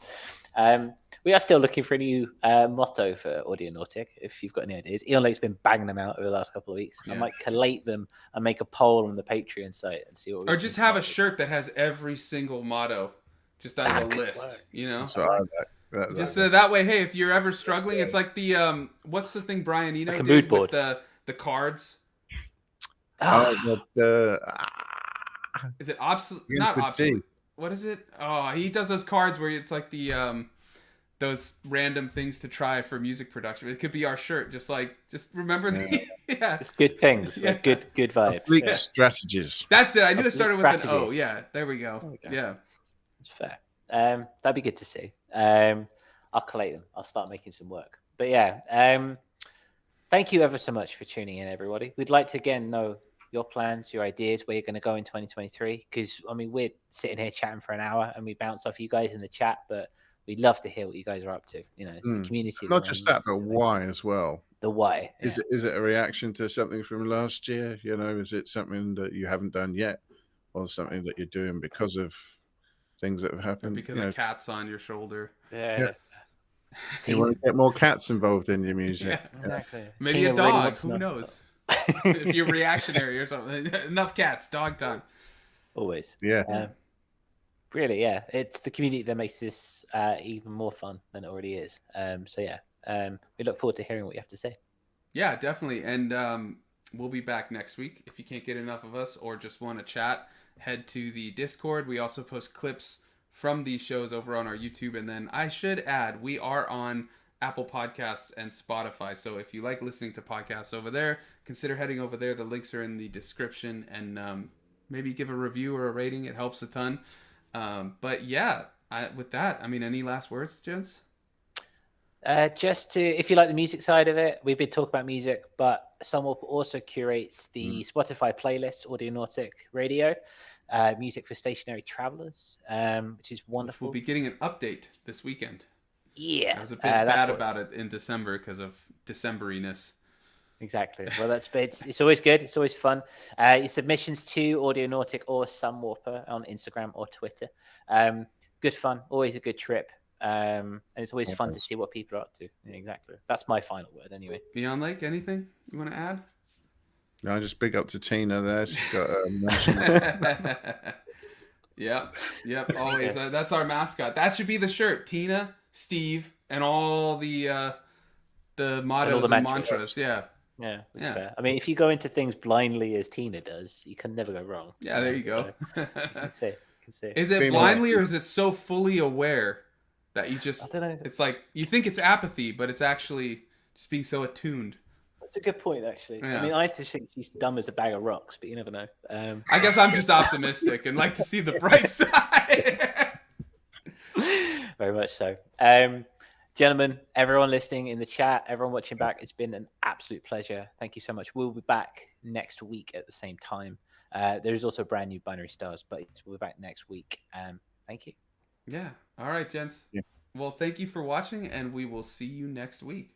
[SPEAKER 3] We are still looking for a new motto for Audionautic. If you've got any ideas, Eon Lake's been banging them out over the last couple of weeks.
[SPEAKER 1] Yeah.
[SPEAKER 3] I might collate them and make a poll on the Patreon site and see what.
[SPEAKER 1] Or just have a shirt that has every single motto, just as a list. You know,
[SPEAKER 2] So I like
[SPEAKER 1] just that way. Hey, if you're ever struggling, it's like the what's the thing Brian Eno
[SPEAKER 3] like a
[SPEAKER 1] did
[SPEAKER 3] mood board.
[SPEAKER 1] with the cards. Is it obsolete? Not obsolete. What is it? Oh, he does those cards where it's like the those random things to try for music production. It could be our shirt. Just remember the
[SPEAKER 3] just good things.
[SPEAKER 1] Yeah.
[SPEAKER 3] Like good vibes.
[SPEAKER 2] Bleak strategies.
[SPEAKER 1] That's it. I knew it started with an O.
[SPEAKER 3] Strategies.
[SPEAKER 1] Yeah, there we go. Yeah.
[SPEAKER 3] It's fair. That'd be good to see. I'll collate them. I'll start making some work. But yeah, thank you ever so much for tuning in, everybody. We'd like to again know your plans, your ideas, where you're going to go in 2023. Because I mean, we're sitting here chatting for an hour, and we bounce off you guys in the chat, but we'd love to hear what you guys are up to. You know, it's the community.
[SPEAKER 2] Not just that, but why as well.
[SPEAKER 3] The why.
[SPEAKER 2] Yeah. Is it a reaction to something from last year? You know, is it something that you haven't done yet, or something that you're doing because of things that have happened?
[SPEAKER 1] Or because of cats on your shoulder.
[SPEAKER 3] Yeah.
[SPEAKER 2] You want to get more cats involved in your music?
[SPEAKER 3] Yeah, exactly.
[SPEAKER 1] Maybe a dog. Who knows? If you're reactionary or something. Enough cats. Dog time.
[SPEAKER 3] Always.
[SPEAKER 2] Yeah.
[SPEAKER 3] Really, yeah. It's the community that makes this even more fun than it already is. So yeah, we look forward to hearing what you have to say.
[SPEAKER 1] Yeah, definitely. And we'll be back next week. If you can't get enough of us or just want to chat, head to the Discord. We also post clips from these shows over on our YouTube. And then I should add, we are on Apple Podcasts and Spotify. So if you like listening to podcasts over there, consider heading over there. The links are in the description. And maybe give a review or a rating. It helps a ton. But yeah, with that, I mean, any last words, gents?
[SPEAKER 3] Just to, if you like the music side of it, we've been talking about music, but Sunwarper also curates the Spotify playlist, Audionautic Radio, music for stationary travelers, which is wonderful.
[SPEAKER 1] Which we'll be getting an update this weekend.
[SPEAKER 3] Yeah.
[SPEAKER 1] I was a bit bad about it in December because of Decemberiness.
[SPEAKER 3] Exactly. Well, it's always good. It's always fun. Your submissions to Audionautic or Sunwarper on Instagram or Twitter. Good fun. Always a good trip. And it's always fun to see what people are up to. Yeah, exactly. That's my final word anyway.
[SPEAKER 1] Eon Lake, anything you want to add?
[SPEAKER 2] No, just big up to Tina there. She's got
[SPEAKER 1] Yep. Always. That's our mascot. That should be the shirt. Tina, Steve, and all the mottos and mantras. Yeah.
[SPEAKER 3] Yeah, that's fair. I mean, if you go into things blindly as Tina does, you can never go wrong.
[SPEAKER 1] Yeah, there you go.
[SPEAKER 3] So, can see.
[SPEAKER 1] Is it blindly or is it so fully aware that you just,
[SPEAKER 3] I don't know.
[SPEAKER 1] It's like, you think it's apathy, but it's actually just being so attuned.
[SPEAKER 3] That's a good point, actually. Yeah. I mean, I just think she's dumb as a bag of rocks, but you never know.
[SPEAKER 1] I guess I'm just optimistic and like to see the bright side.
[SPEAKER 3] Very much so. Gentlemen, everyone listening in the chat, everyone watching back, it's been an absolute pleasure. Thank you so much. We'll be back next week at the same time. There is also a brand new Binary Stars, but we'll be back next week. Thank you.
[SPEAKER 1] Yeah. All right, gents. Yeah. Well, thank you for watching, and we will see you next week.